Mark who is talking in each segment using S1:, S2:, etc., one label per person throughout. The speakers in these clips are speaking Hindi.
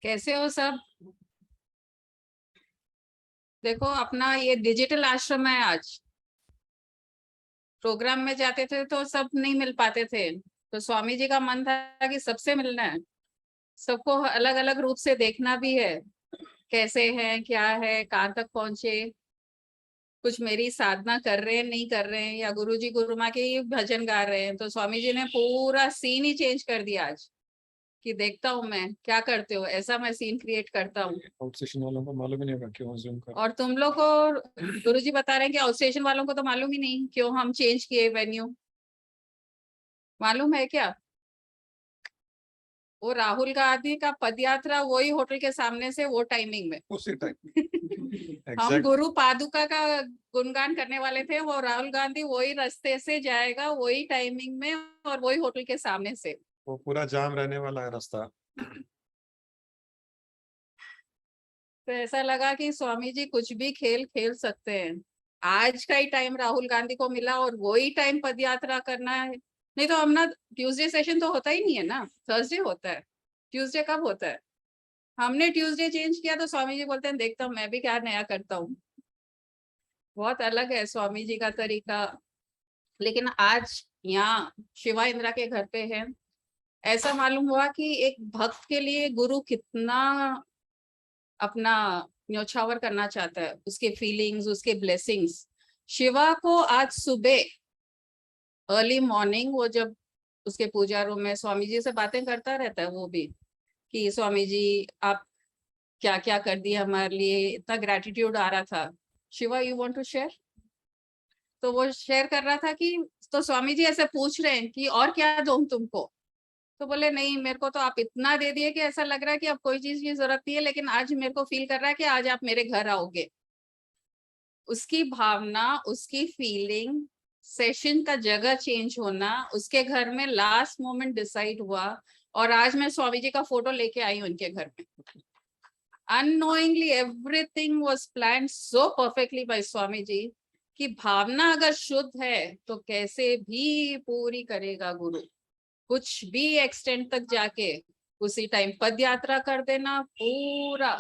S1: कैसे हो सब? देखो अपना ये डिजिटल आश्रम है। आज प्रोग्राम में जाते थे तो सब नहीं मिल पाते थे, तो स्वामी जी का मन था कि सबसे मिलना है, सबको अलग अलग रूप से देखना भी है, कैसे है, क्या है, कहाँ तक पहुंचे, कुछ मेरी साधना कर रहे हैं नहीं कर रहे हैं, या गुरु जी गुरु माँ के ही भजन गा रहे हैं। तो स्वामी जी ने पूरा सीन ही चेंज कर दिया आज, कि देखता हूँ मैं क्या करते हो, ऐसा मैं सीन क्रिएट करता हूँ।
S2: आउट सेशन वालों को मालूम ही नहीं होगा क्यों जूम कर।
S1: और तुम लोग को गुरु जी बता रहे हैं कि आउट स्टेशन वालों को तो मालूम ही नहीं क्यों हम चेंज किए वेन्यू। मालूम है क्या? वो राहुल गांधी का पदयात्रा वही होटल के सामने से वो टाइमिंग में
S2: उसी टाइम
S1: हम
S2: एग्जैक्ट
S1: गुरु पादुका का गुणगान करने वाले थे, वो राहुल गांधी वही रास्ते से जाएगा, वही टाइमिंग में और वही होटल के सामने से।
S2: वो पूरा जाम रहने वाला है रास्ता।
S1: तो ऐसा लगा कि स्वामी जी कुछ भी खेल खेल सकते हैं। आज का ही टाइम राहुल गांधी को मिला और वही टाइम पद यात्रा करना है। नहीं तो हम ना, ट्यूसडे सेशन तो होता ही नहीं है ना, थर्सडे होता है। ट्यूसडे कब होता है? हमने ट्यूसडे चेंज किया तो स्वामी जी बोलते हैं देखता हूँ मैं भी क्या नया करता हूँ। बहुत अलग है स्वामी जी का तरीका। लेकिन आज यहाँ शिवा इंद्रा के घर पे है, ऐसा मालूम हुआ कि एक भक्त के लिए गुरु कितना अपना न्योछावर करना चाहता है, उसके फीलिंग्स, उसके ब्लेसिंग्स। शिवा को आज सुबह अर्ली मॉर्निंग वो जब उसके पूजा रूम में स्वामी जी से बातें करता रहता है, वो भी कि स्वामी जी आप क्या क्या कर दिए हमारे लिए, इतना ग्रेटिट्यूड आ रहा था। Shiva you want to share? तो वो शेयर कर रहा था कि, तो स्वामी जी ऐसे पूछ रहे हैं कि और क्या दूं तुमको। तो बोले नहीं, मेरे को तो आप इतना दे दिए कि ऐसा लग रहा है कि अब कोई चीज की जरूरत नहीं है, लेकिन आज मेरे को फील कर रहा है कि आज आप मेरे घर आओगे। उसकी भावना, उसकी फीलिंग, सेशन का जगह चेंज होना, उसके घर में लास्ट मोमेंट डिसाइड हुआ। और आज मैं स्वामी जी का फोटो लेके आई उनके घर में। Unknowingly everything was planned so perfectly by Swami ji, कि भावना अगर शुद्ध है तो कैसे भी पूरी करेगा गुरु। कुछ भी एक्सटेंड तक जाके उसी टाइम पद यात्रा कर देना पूरा।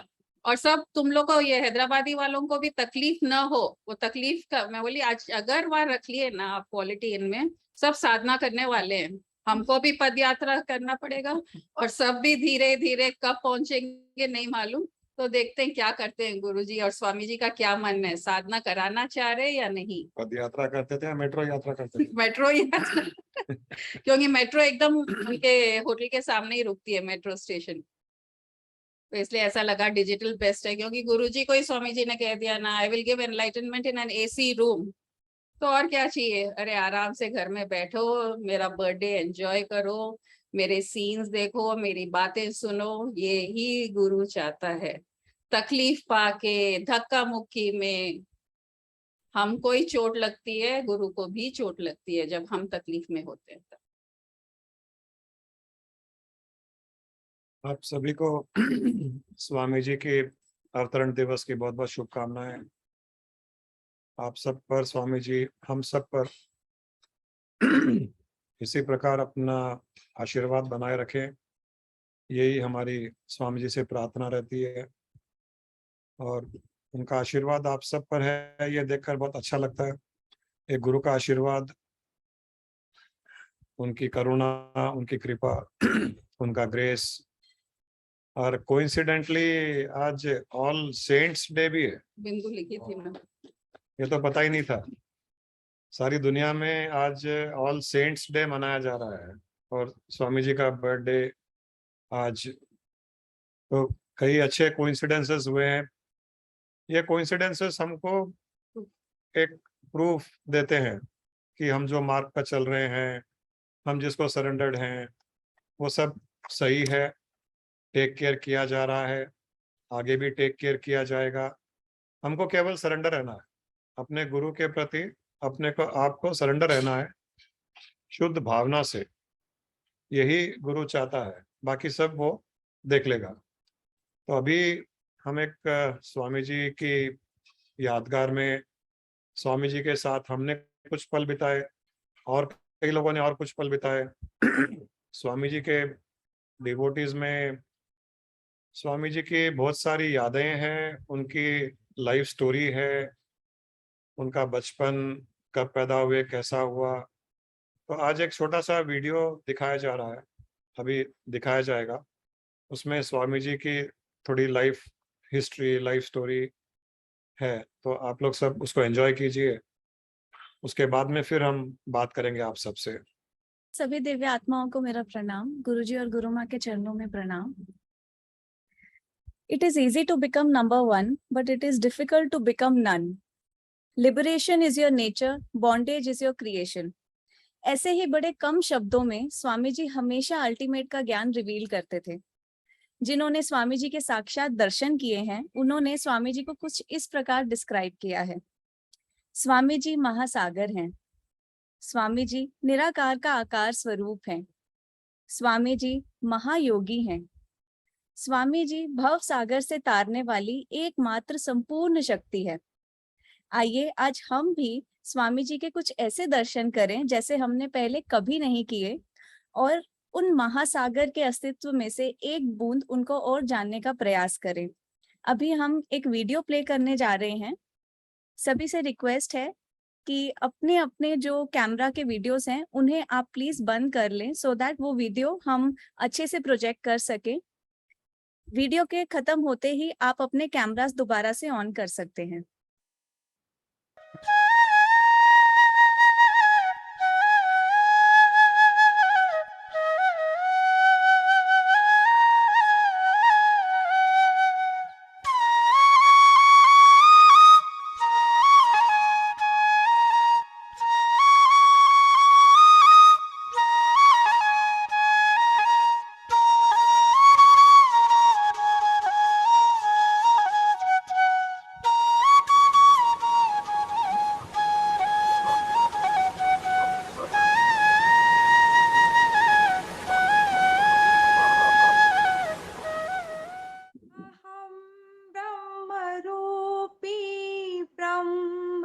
S1: और सब तुम लोग को, ये हैदराबादी वालों को भी तकलीफ ना हो, वो तकलीफ का मैं बोली आज अगर वहां रख लिए ना आप क्वालिटी इनमें, सब साधना करने वाले हैं। हमको भी पद यात्रा करना पड़ेगा और सब भी धीरे धीरे कब पहुंचेंगे नहीं मालूम। तो देखते हैं क्या करते हैं गुरुजी और स्वामी जी का क्या मन है, साधना कराना चाह रहे या नहीं।
S2: पद यात्रा करते थे या मेट्रो यात्रा करते थे?
S1: मेट्रो यात्रा क्योंकि मेट्रो एकदम उनके होटल के सामने ही रुकती है, मेट्रो स्टेशन। तो इसलिए ऐसा लगा डिजिटल बेस्ट है, क्योंकि गुरुजी को ही स्वामी जी ने कह दिया ना, I will give enlightenment in an AC room. तो और क्या चाहिए? अरे आराम से घर में बैठो, मेरा बर्थडे एंजॉय करो, मेरे सीन्स देखो, मेरी बातें सुनो, ये ही गुरु चाहता है। तकलीफ पाके धक्का मुक्की में हमको ही चोट लगती है, गुरु को भी चोट लगती है जब हम तकलीफ में होते हैं।
S2: आप सभी को स्वामी जी के अवतरण दिवस की बहुत बहुत शुभकामनाएं। आप सब पर स्वामी जी हम सब पर इसी प्रकार अपना आशीर्वाद बनाए रखें, यही हमारी स्वामी जी से प्रार्थना रहती है। और उनका आशीर्वाद आप सब पर है, ये देखकर बहुत अच्छा लगता है। एक गुरु का आशीर्वाद, उनकी करुणा, उनकी कृपा, उनका ग्रेस। और कोइंसिडेंटली आज ऑल सेंट्स डे भी है।
S1: बिंदु लिखी थी मैं।
S2: ये तो पता ही नहीं था। सारी दुनिया में आज ऑल सेंट्स डे मनाया जा रहा है और स्वामी जी का बर्थडे आज। तो कई अच्छे कोइंसिडेंसेस हुए हैं। ये कोइंसिडेंसेस हमको एक प्रूफ देते हैं कि हम जो मार्ग पर चल रहे हैं, हम जिसको सरेंडर्ड हैं, वो सब सही है। टेक केयर किया जा रहा है, आगे भी टेक केयर किया जाएगा। हमको केवल सरेंडर रहना है अपने गुरु के प्रति, अपने को आपको सरेंडर रहना है शुद्ध भावना से। यही गुरु चाहता है, बाकी सब वो देख लेगा। तो अभी हम एक स्वामी जी की यादगार में, स्वामी जी के साथ हमने कुछ पल बिताए और कई लोगों ने और कुछ पल बिताए। स्वामी जी के डिवोटीज में स्वामी जी की बहुत सारी यादें हैं, उनकी लाइफ स्टोरी है, उनका बचपन कब पैदा हुए, कैसा हुआ। तो आज एक छोटा सा वीडियो दिखाया जा रहा है, अभी दिखाया जाएगा। उसमें स्वामी जी की थोड़ी लाइफ हिस्ट्री, लाइफ स्टोरी है, तो आप लोग सब उसको एंजॉय कीजिए। उसके बाद में फिर हम बात करेंगे आप सबसे।
S3: सभी दिव्य आत्माओं को मेरा प्रणाम, गुरुजी और गुरु माँ के चरणों में प्रणाम। It is easy to become number one, but it is difficult to become none. Liberation is your nature, bondage is your creation. ऐसे ही बड़े कम शब्दों में स्वामी जी हमेशा अल्टीमेट का ज्ञान रिवील करते थे। जिन्होंने स्वामी जी के साक्षात दर्शन किए हैं, उन्होंने स्वामी जी को कुछ इस प्रकार डिस्क्राइब किया है। स्वामी जी महासागर हैं। स्वामी जी निराकार का आकार स्वरूप हैं। स्वामी जी महायोगी हैं। स्वामी जी भव सागर से तारने वाली एकमात्र संपूर्ण शक्ति है। आइए आज हम भी स्वामी जी के कुछ ऐसे दर्शन करें जैसे हमने पहले कभी नहीं किए, और उन महासागर के अस्तित्व में से एक बूंद उनको और जानने का प्रयास करें। अभी हम एक वीडियो प्ले करने जा रहे हैं। सभी से रिक्वेस्ट है कि अपने अपने जो कैमरा के वीडियोस हैं उन्हें आप प्लीज बंद कर लें, सो दैट वो वीडियो हम अच्छे से प्रोजेक्ट कर सकें। वीडियो के खत्म होते ही आप अपने कैमरास दोबारा से ऑन कर सकते हैं।
S4: अहं ब्रह्मरूपी ब्रह्मस्वरूपी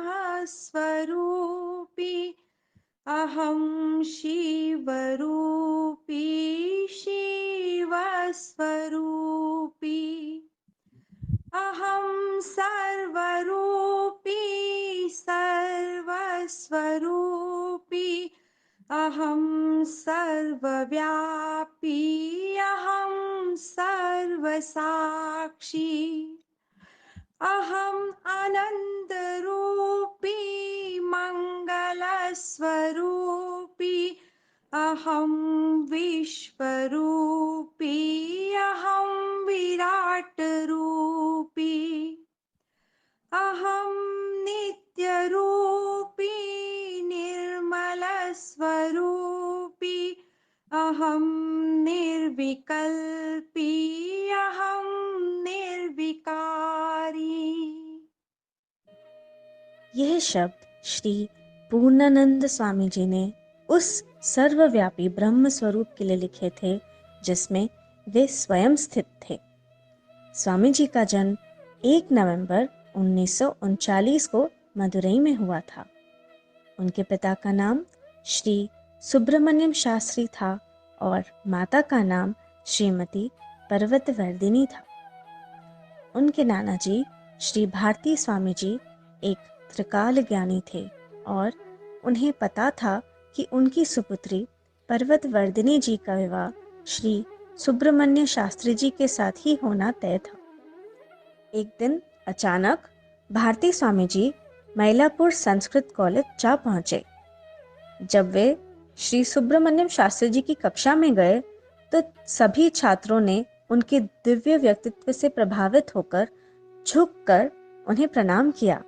S4: अहं शिवरूपी शिवस्वरूपी अहं सर्वरूपी सर्वस्वरूपी अहं सर्वव्यापी अहं सर्वसाक्षी अहम् आनन्दरूपी मङ्गलस्वरूपी अहं विश्वरूपी अहं विराटरूपी अहं नित्यरूपी निर्मलस्वरूपी अहं निर्विकल्पी अहं निर्विकारी।
S5: यह शब्द श्री पूर्णानंद स्वामी जी ने उस सर्वव्यापी ब्रह्म स्वरूप के लिए लिखे थे जिसमें वे स्वयं स्थित थे। स्वामी जी का जन्म 1 नवंबर 1939 को मदुरई में हुआ था। उनके पिता का नाम श्री सुब्रमण्यम शास्त्री था और माता का नाम श्रीमती पर्वतवर्धिनी था। उनके नाना जी श्री भारती स्वामी जी एक त्रिकाल ज्ञानी थे और उन्हें पता था कि उनकी सुपुत्री पर्वतवर्धिनी जी का विवाह श्री सुब्रमण्य शास्त्री जी के साथ ही होना तय था। एक दिन अचानक भारती स्वामी जी मैलापुर संस्कृत कॉलेज जा पहुंचे। जब वे श्री सुब्रमण्यम शास्त्री जी की कक्षा में गए तो सभी छात्रों ने उनके दिव्य व्यक्तित्व से प्रभावित होकर झुककर उन्हें प्रणाम किया,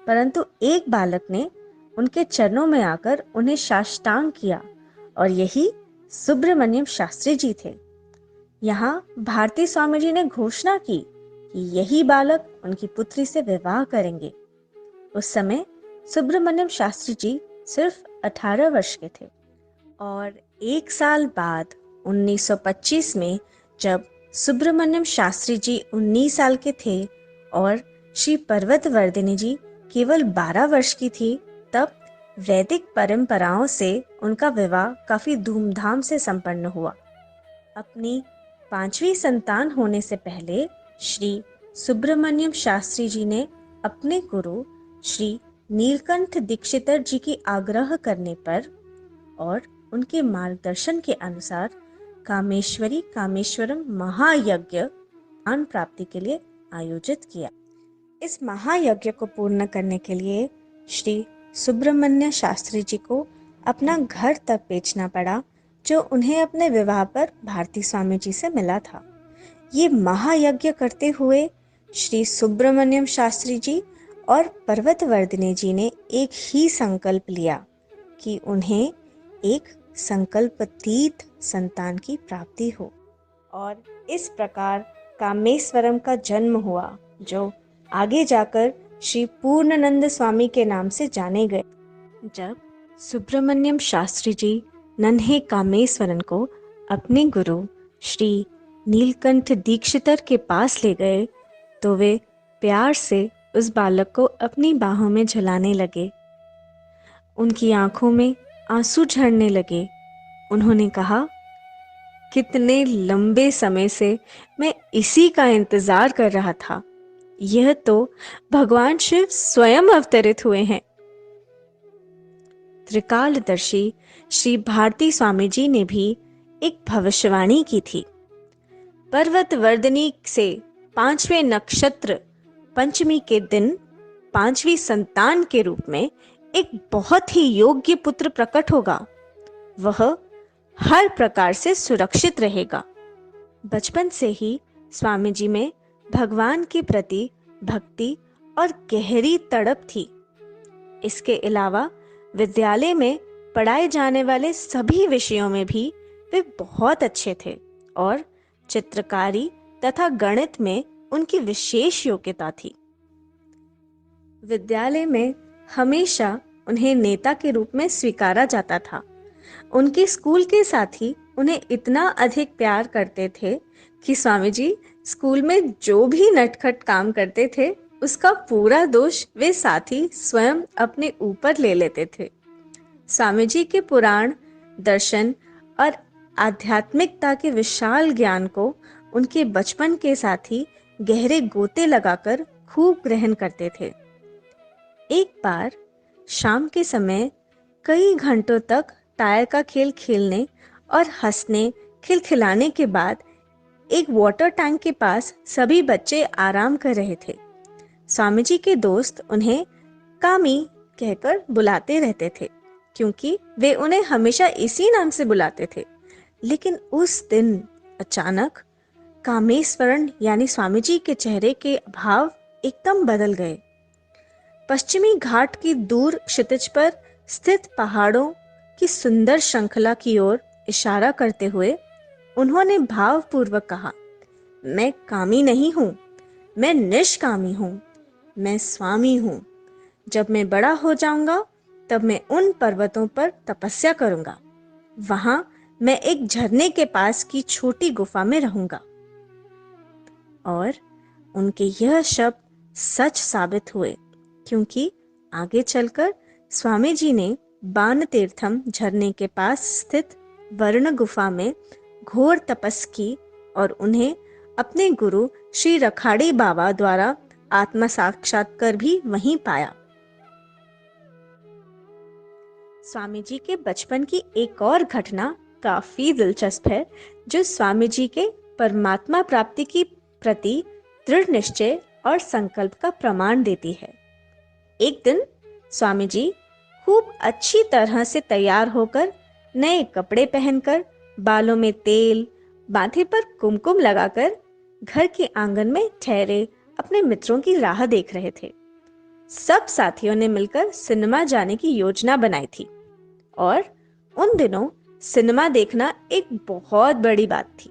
S5: परंतु एक बालक ने उनके चरणों में आकर उन्हें साष्टांग किया और यही सुब्रमण्यम शास्त्री जी थे। यहाँ भारती स्वामी जी ने घोषणा की कि यही बालक उनकी पुत्री से विवाह करेंगे। उस समय सुब्रमण्यम शास्त्री जी सिर्फ 18 वर्ष के थे और 1 साल बाद 1925 में जब सुब्रमण्यम शास्त्री जी 19 साल के थे और श्री पर्वतवर्धिनी जी केवल 12 वर्ष की थी, तब वैदिक परंपराओं से उनका विवाह काफी धूमधाम से संपन्न हुआ। अपनी पांचवी संतान होने से पहले श्री सुब्रमण्यम शास्त्री जी ने अपने गुरु श्री नीलकंठ दीक्षितर जी की आग्रह करने पर और उनके मार्गदर्शन के अनुसार कामेश्वरम महायज्ञ ज्ञान प्राप्ति के लिए आयोजित किया। इस महायज्ञ को पूर्ण करने के लिए श्री सुब्रमण्य शास्त्री जी को अपना घर तक बेचना पड़ा, जो उन्हें अपने विवाह पर भारती स्वामी जी से मिला था। ये महायज्ञ करते हुए श्री सुब्रमण्यम शास्त्री जी और पर्वतवर्धिनी जी ने एक ही संकल्प लिया कि उन्हें एक संकल्पतीत संतान की प्राप्ति हो, और इस प्रकार कामेश्वरम का जन्म हुआ, जो आगे जाकर श्री पूर्णानंद स्वामी के नाम से जाने गए। जब सुब्रमण्यम शास्त्री जी नन्हे कामेश्वरन को अपने गुरु श्री नीलकंठ दीक्षितर के पास ले गए तो वे प्यार से उस बालक को अपनी बाहों में झुलाने लगे। उनकी आंखों में आंसू झरने लगे। उन्होंने कहा, कितने लंबे समय से मैं इसी का इंतजार कर रहा था। यह तो भगवान शिव स्वयं अवतरित हुए हैं। त्रिकालदर्शी श्री भारती स्वामी जी ने भी एक भविष्यवाणी की थी। पर्वतवर्धिनी से 5वें नक्षत्र पंचमी के दिन 5वीं संतान के रूप में एक बहुत ही योग्य पुत्र प्रकट होगा। वह हर प्रकार से सुरक्षित रहेगा। बचपन से ही स्वामी जी में भगवान के प्रति भक्ति और गहरी तड़प थी। इसके अलावा विद्यालय में पढ़ाए जाने वाले सभी विषयों में भी वे बहुत अच्छे थे और चित्रकारी तथा गणित में उनकी विशेष योग्यता थी। विद्यालय में हमेशा उन्हें नेता के रूप में स्वीकारा जाता था। उनके स्कूल के साथी उन्हें इतना अधिक प्यार करते थे कि स्वामी जी स्कूल में जो भी नटखट काम करते थे उसका पूरा दोष वे साथी स्वयं अपने ऊपर ले लेते थे। स्वामी जी के पुराण, दर्शन और आध्यात्मिकता के विशाल ज्ञान को उनके बचपन के साथी गहरे गोते लगाकर खूब ग्रहण करते थे। एक बार शाम के समय कई घंटों तक टायर का खेल खेलने और हंसने खिलखिलाने के बाद एक वाटर टैंक के पास सभी बच्चे आराम कर रहे थे। स्वामी जी के दोस्त उन्हें कामी कहकर बुलाते रहते थे, क्योंकि वे उन्हें हमेशा इसी नाम से बुलाते थे। लेकिन उस दिन अचानक कामेश्वरन यानी स्वामी जी के चेहरे के भाव एकदम बदल गए। पश्चिमी घाट की दूर क्षितिज पर स्थित पहाड़ों की सुंदर श्रृंखला की ओर इशारा करते हुए उन्होंने भावपूर्वक कहा, मैं कामी नहीं हूं, मैं निष्कामी हूं, मैं स्वामी हूं। जब मैं बड़ा हो जाऊंगा तब मैं उन पर्वतों पर तपस्या करूंगा। वहां मैं एक झरने के पास की छोटी गुफा में रहूंगा। और उनके यह शब्द सच साबित हुए, क्योंकि आगे चलकर स्वामी जी ने बाण तीर्थम झरने के पास स्थित वर्ण गुफा में घोर तपस्या की और उन्हें अपने गुरु श्री रखाड़ी बाबा द्वारा आत्मा साक्षात्कार भी वहीं पाया। स्वामी जी के बचपन की एक और घटना काफी दिलचस्प है, जो स्वामी जी के परमात्मा प्राप्ति की प्रति दृढ़ निश्चय और संकल्प का प्रमाण देती है। एक दिन स्वामी जी खूब अच्छी तरह से तैयार होकर, नए कपड़े पहनकर, बालों में तेल, माथे पर कुमकुम लगाकर घर के आंगन में ठहरे अपने मित्रों की राह देख रहे थे। सब साथियों ने मिलकर सिनेमा जाने की योजना बनाई थी और उन दिनों सिनेमा देखना एक बहुत बड़ी बात थी।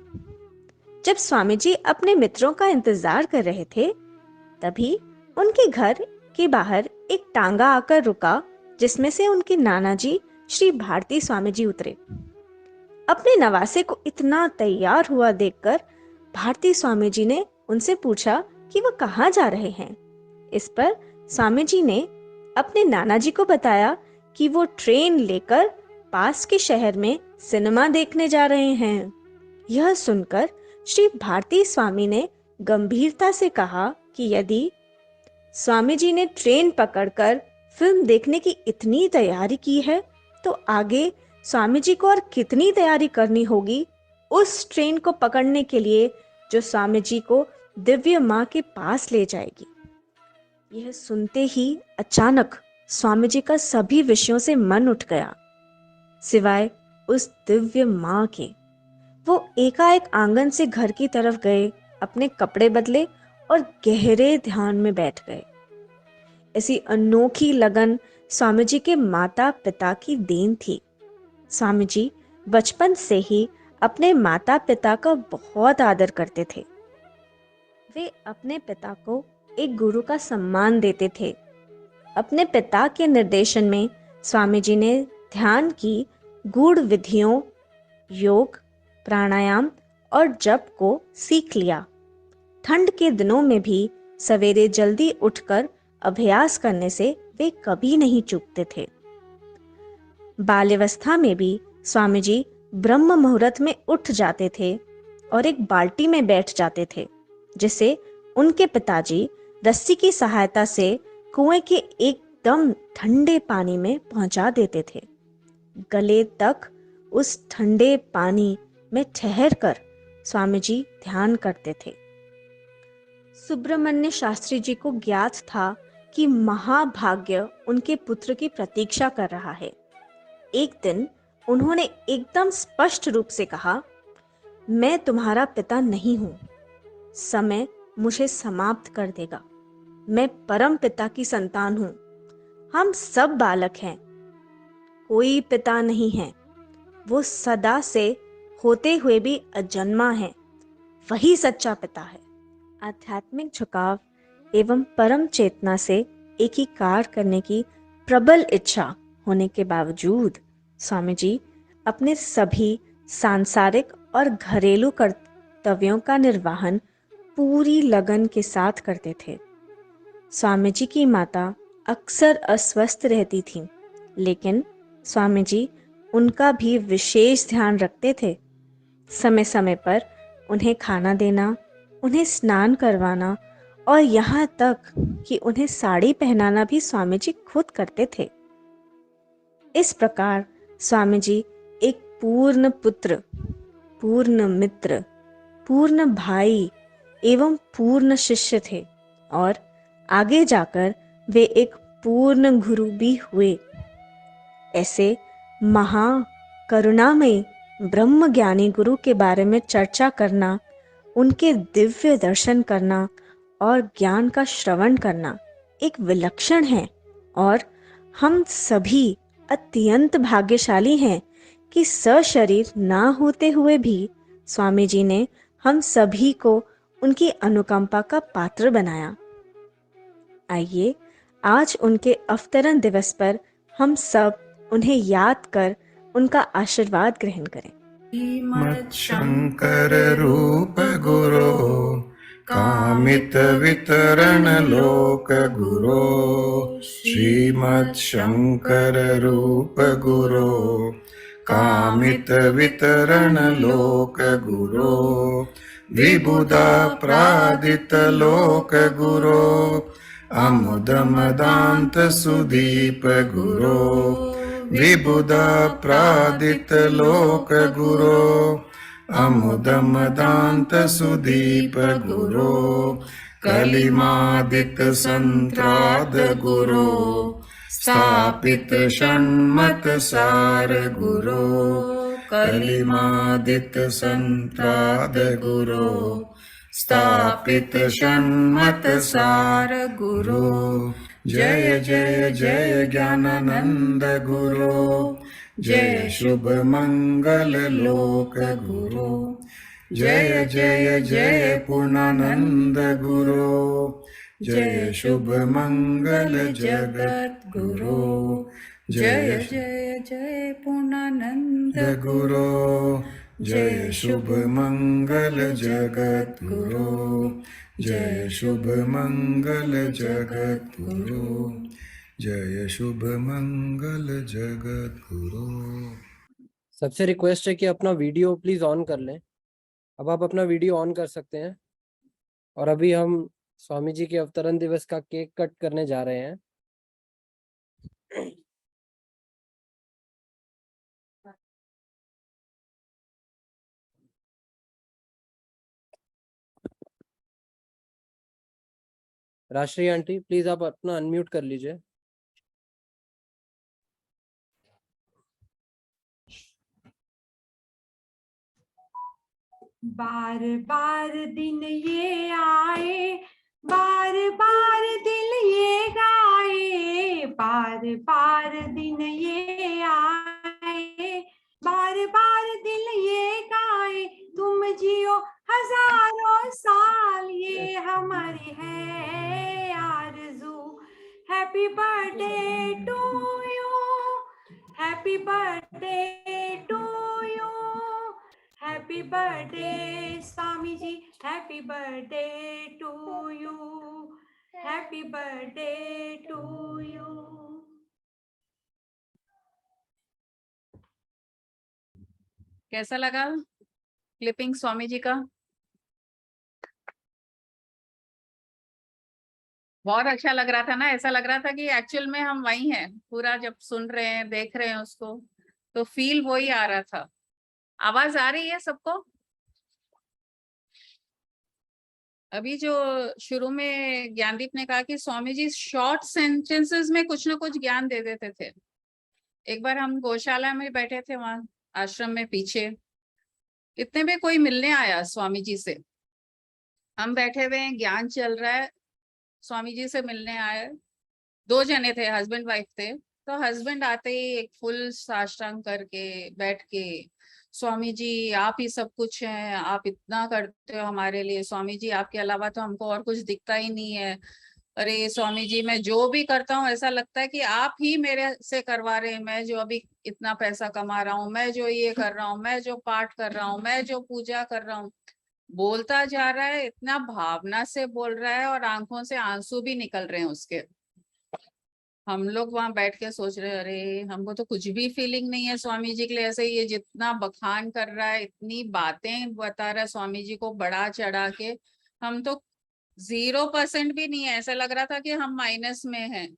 S5: जब स्वामी जी अपने मित्रों का इंतजार कर रहे थे, तभी उनके घर के बाहर एक टांगा आकर रुका, जिसमें से उनके नाना जी श्री भारती स्वामी जी उतरे। अपने नवासे को इतना तैयार हुआ देखकर भारती स्वामी जी ने उनसे पूछा कि वह कहाँ जा रहे हैं। इस पर स्वामी जी ने अपने नाना जी को बताया कि वो ट्रेन लेकर पास के शहर में सिनेमा देखने जा रहे हैं। यह सुनकर श्री भारती स्वामी ने गंभीरता से कहा कि यदि स्वामी जी ने ट्रेन पकड़कर फिल्म देखने की इतनी तैयारी की है तो आगे स्वामी जी को और कितनी तैयारी करनी होगी उस ट्रेन को पकड़ने के लिए जो स्वामी जी को दिव्य माँ के पास ले जाएगी। यह सुनते ही अचानक स्वामी जी का सभी विषयों से मन उठ गया सिवाय उस दिव्य माँ के। वो एकाएक आंगन से घर की तरफ गए, अपने कपड़े बदले और गहरे ध्यान में बैठ गए। ऐसी अनोखी लगन स्वामी जी के माता पिता की देन थी। स्वामी जी बचपन से ही अपने माता पिता का बहुत आदर करते थे। वे अपने पिता को एक गुरु का सम्मान देते थे। अपने पिता के निर्देशन में स्वामी जी ने ध्यान की गूढ़ विधियों, योग, प्राणायाम और जप को सीख लिया। ठंड के दिनों में भी सवेरे जल्दी उठकर अभ्यास करने से वे कभी नहीं चूकते थे। बाल्यावस्था में भी स्वामी जी ब्रह्म मुहूर्त में उठ जाते थे और एक बाल्टी में बैठ जाते थे, जिसे उनके पिताजी रस्सी की सहायता से कुएं के एकदम ठंडे पानी में पहुंचा देते थे। गले तक उस ठंडे पानी में ठहरकर स्वामी जी ध्यान करते थे। सुब्रमण्य शास्त्री जी को ज्ञात था कि महाभाग्य उनके पुत्र की प्रतीक्षा कर रहा है। एक दिन उन्होंने एकदम स्पष्ट रूप से कहा, मैं तुम्हारा पिता नहीं हूं, समय मुझे समाप्त कर देगा। मैं परम पिता की संतान हूं। हम सब बालक हैं, कोई पिता नहीं है। वो सदा से होते हुए भी अजन्मा है, वही सच्चा पिता है। आध्यात्मिक झुकाव एवं परम चेतना से एकीकार करने की प्रबल इच्छा होने के बावजूद स्वामी जी अपने सभी सांसारिक और घरेलू कर्तव्यों का निर्वहन पूरी लगन के साथ करते थे। स्वामी जी की माता अक्सर अस्वस्थ रहती थीं, लेकिन स्वामी जी उनका भी विशेष ध्यान रखते थे। समय समय पर उन्हें खाना देना, उन्हें स्नान करवाना और यहाँ तक कि उन्हें साड़ी पहनाना भी स्वामी जी खुद करते थे। इस प्रकार स्वामी जी एक पूर्ण पुत्र, पूर्ण मित्र, पूर्ण भाई एवं पूर्ण शिष्य थे और आगे जाकर वे एक पूर्ण गुरु भी हुए। ऐसे महा करुणामय ब्रह्म ज्ञानी गुरु के बारे में चर्चा करना, उनके दिव्य दर्शन करना और ज्ञान का श्रवण करना एक विलक्षण है और हम सभी अत्यंत भाग्यशाली हैं कि सशरीर ना होते हुए भी स्वामी जी ने हम सभी को उनकी अनुकंपा का पात्र बनाया। आइए आज उनके अवतरण दिवस पर हम सब उन्हें याद कर उनका आशीर्वाद ग्रहण करें।
S2: मच्छंकर रूप गुरो कामित वितरण लोक गुरो श्रीमत् शंकर रूप गुरो कामित वितरण लोक गुरो विबुधा प्रादित लोक गुरो अमुद मदांत सुदीप गुरो विबुधा प्रादित लोक गुरो अमुद मदांत सुदीप गुरो कलिमादित संत्राद गुरो स्थापित षण्मत सार गुरो कलिमादित संत्राद गुरो स्थापित षण्मत सार गुरो जय जय जय ज्ञानानंद गुरो जय शुभ मंगल लोक गुरो जय जय जय पूर्णानंद गुरो जय शुभ मंगल जगत गुरो जय जय जय पूर्णानंद गुरो जय शुभ मंगल जगत गुरो जय शुभ मंगल जगत गुरो जय शुभ मंगल जगत गुरु।
S6: सबसे रिक्वेस्ट है कि अपना वीडियो प्लीज ऑन कर लें। अब आप अपना वीडियो ऑन कर सकते हैं और अभी हम स्वामी जी के अवतरण दिवस का केक कट करने जा रहे हैं। राष्ट्रीय आंटी प्लीज आप अपना अनम्यूट कर लीजिए।
S4: बार बार दिन ये आए, बार बार दिल ये गाए, बार बार दिन ये आए, बार बार दिल ये गाए, तुम जियो हजारों साल, ये हमारी है आरज़ू। Happy birthday to you, happy birthday to you, happy birthday Swami ji, happy birthday to you, happy birthday to you.
S1: कैसा लगा क्लिपिंग स्वामी जी का? बहुत अच्छा लग रहा था ना, ऐसा लग रहा था कि एक्चुअल में हम वही हैं, पूरा जब सुन रहे हैं देख रहे हैं उसको तो फील वही आ रहा था। आवाज आ रही है सबको? अभी जो शुरू में ज्ञानदीप ने कहा कि स्वामी जी शॉर्ट सेंटेंसेस में कुछ ना कुछ ज्ञान दे देते थे। एक बार हम गौशाला में बैठे थे वहां आश्रम में पीछे, इतने में कोई मिलने आया स्वामी जी से। हम बैठे हुए हैं, ज्ञान चल रहा है, स्वामी जी से मिलने आए। 2 जने थे, हस्बैंड वाइफ थे। तो हस्बैंड आते ही एक फुल साष्टांग करके बैठ के, स्वामी जी आप ही सब कुछ हैं, आप इतना करते हो हमारे लिए, स्वामी जी आपके अलावा तो हमको और कुछ दिखता ही नहीं है। अरे स्वामी जी मैं जो भी करता हूँ ऐसा लगता है कि आप ही मेरे से करवा रहे हैं। मैं जो अभी इतना पैसा कमा रहा हूँ, मैं जो ये कर रहा हूँ, मैं जो पाठ कर रहा हूँ, मैं जो पूजा कर रहा हूँ, बोलता जा रहा है, इतना भावना से बोल रहा है और आंखों से आंसू भी निकल रहे हैं उसके। हम लोग वहां बैठ के सोच रहे हैं अरे हमको तो कुछ भी फीलिंग नहीं है स्वामी जी के लिए। ऐसे ये जितना बखान कर रहा है, इतनी बातें बता रहा है स्वामी जी को बढ़ा चढ़ा के, हम तो 0% भी नहीं है। ऐसा लग रहा था कि हम माइनस में हैं।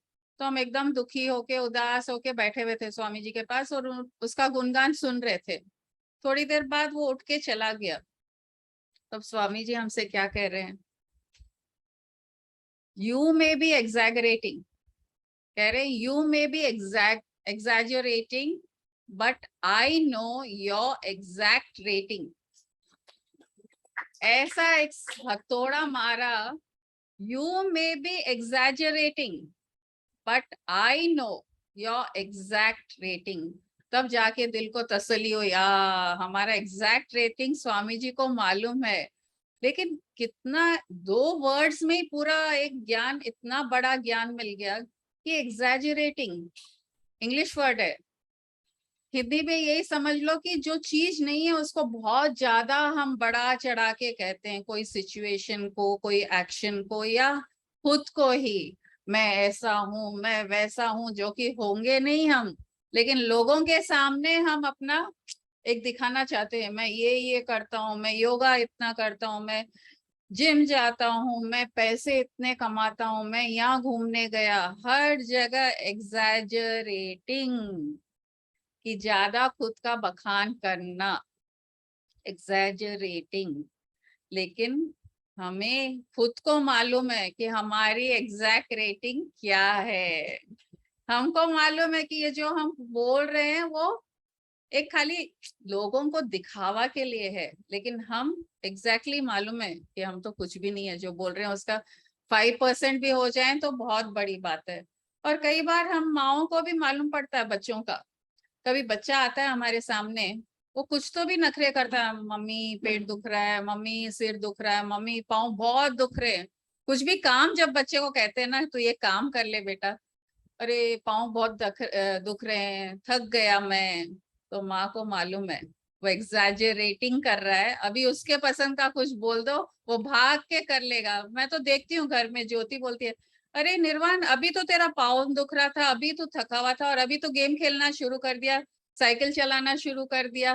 S1: तो हम एकदम दुखी होके उदास होके बैठे हुए थे स्वामी जी के पास और उसका गुणगान सुन रहे थे। थोड़ी देर बाद वो उठ के चला गया। तब स्वामी जी हमसे क्या कह रहे हैं, यू मे बी एग्जैगरेटिंग, कह रहे you may be exaggerating but I know your exact rating। ऐसा एक हथौड़ा मारा, you may be exaggerating but I know your exact rating। तब जाके दिल को तसल्ली हो, या हमारा एग्जैक्ट रेटिंग स्वामी जी को मालूम है। लेकिन कितना 2 वर्ड्स में ही पूरा एक ज्ञान, इतना बड़ा ज्ञान मिल गया कि एग्जैजरेटिंग इंग्लिश वर्ड है। हिंदी में यही समझ लो कि जो चीज नहीं है उसको बहुत ज्यादा हम बढ़ा चढ़ा के कहते हैं, कोई सिचुएशन को, कोई एक्शन को, या खुद को ही। मैं ऐसा हूं, मैं वैसा हूं, जो कि होंगे नहीं हम, लेकिन लोगों के सामने हम अपना एक दिखाना चाहते हैं, मैं ये करता हूँ, मैं योगा इतना करता हूँ, मैं जिम जाता हूँ, मैं पैसे इतने कमाता हूँ, मैं यहाँ घूमने गया। हर जगह एग्जैजरेटिंग, कि ज्यादा खुद का बखान करना, एग्जैजरेटिंग। लेकिन हमें खुद को मालूम है कि हमारी एग्जैक्ट रेटिंग क्या है। हमको मालूम है कि ये जो हम बोल रहे हैं वो एक खाली लोगों को दिखावा के लिए है, लेकिन हम एग्जैक्टली मालूम है कि हम तो कुछ भी नहीं है। जो बोल रहे हैं उसका 5% भी हो जाए तो बहुत बड़ी बात है। और कई बार हम माओ को भी मालूम पड़ता है बच्चों का। कभी बच्चा आता है हमारे सामने, वो कुछ तो भी नखरे करता है, मम्मी पेट दुख रहा है, मम्मी सिर दुख रहा है, मम्मी पाँव बहुत दुख रहे हैं। कुछ भी काम जब बच्चे को कहते हैं ना तो ये काम कर ले बेटा, अरे पाँव बहुत दुख रहे हैं, थक गया मैं। तो माँ को मालूम है वो एग्जैजरेटिंग कर रहा है। अभी उसके पसंद का कुछ बोल दो वो भाग के कर लेगा। मैं तो देखती हूँ घर में ज्योति बोलती है, अरे निर्वाण अभी तो तेरा पाँव दुख रहा था, अभी तो थका हुआ था, और अभी तो गेम खेलना शुरू कर दिया, साइकिल चलाना शुरू कर दिया।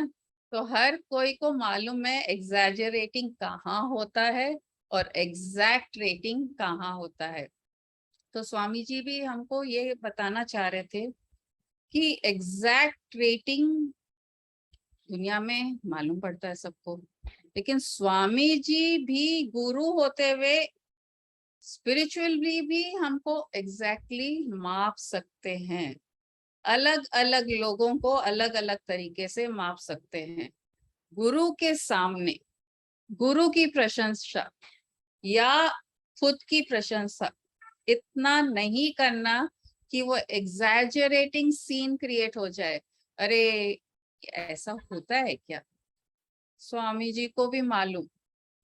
S1: तो हर कोई को मालूम है एग्जैजरेटिंग कहाँ होता है और एग्जैक्ट रेटिंग कहाँ होता है। तो स्वामी जी भी हमको ये बताना चाह रहे थे कि एग्जैक्ट रेटिंग दुनिया में मालूम पड़ता है सबको, लेकिन स्वामी जी भी गुरु होते हुए स्पिरिचुअली भी हमको एग्जैक्टली माप सकते हैं। अलग अलग लोगों को अलग अलग तरीके से माप सकते हैं। गुरु के सामने गुरु की प्रशंसा या खुद की प्रशंसा इतना नहीं करना कि वो एग्जैजरेटिंग सीन क्रिएट हो जाए। अरे ऐसा होता है क्या? स्वामी जी को भी मालूम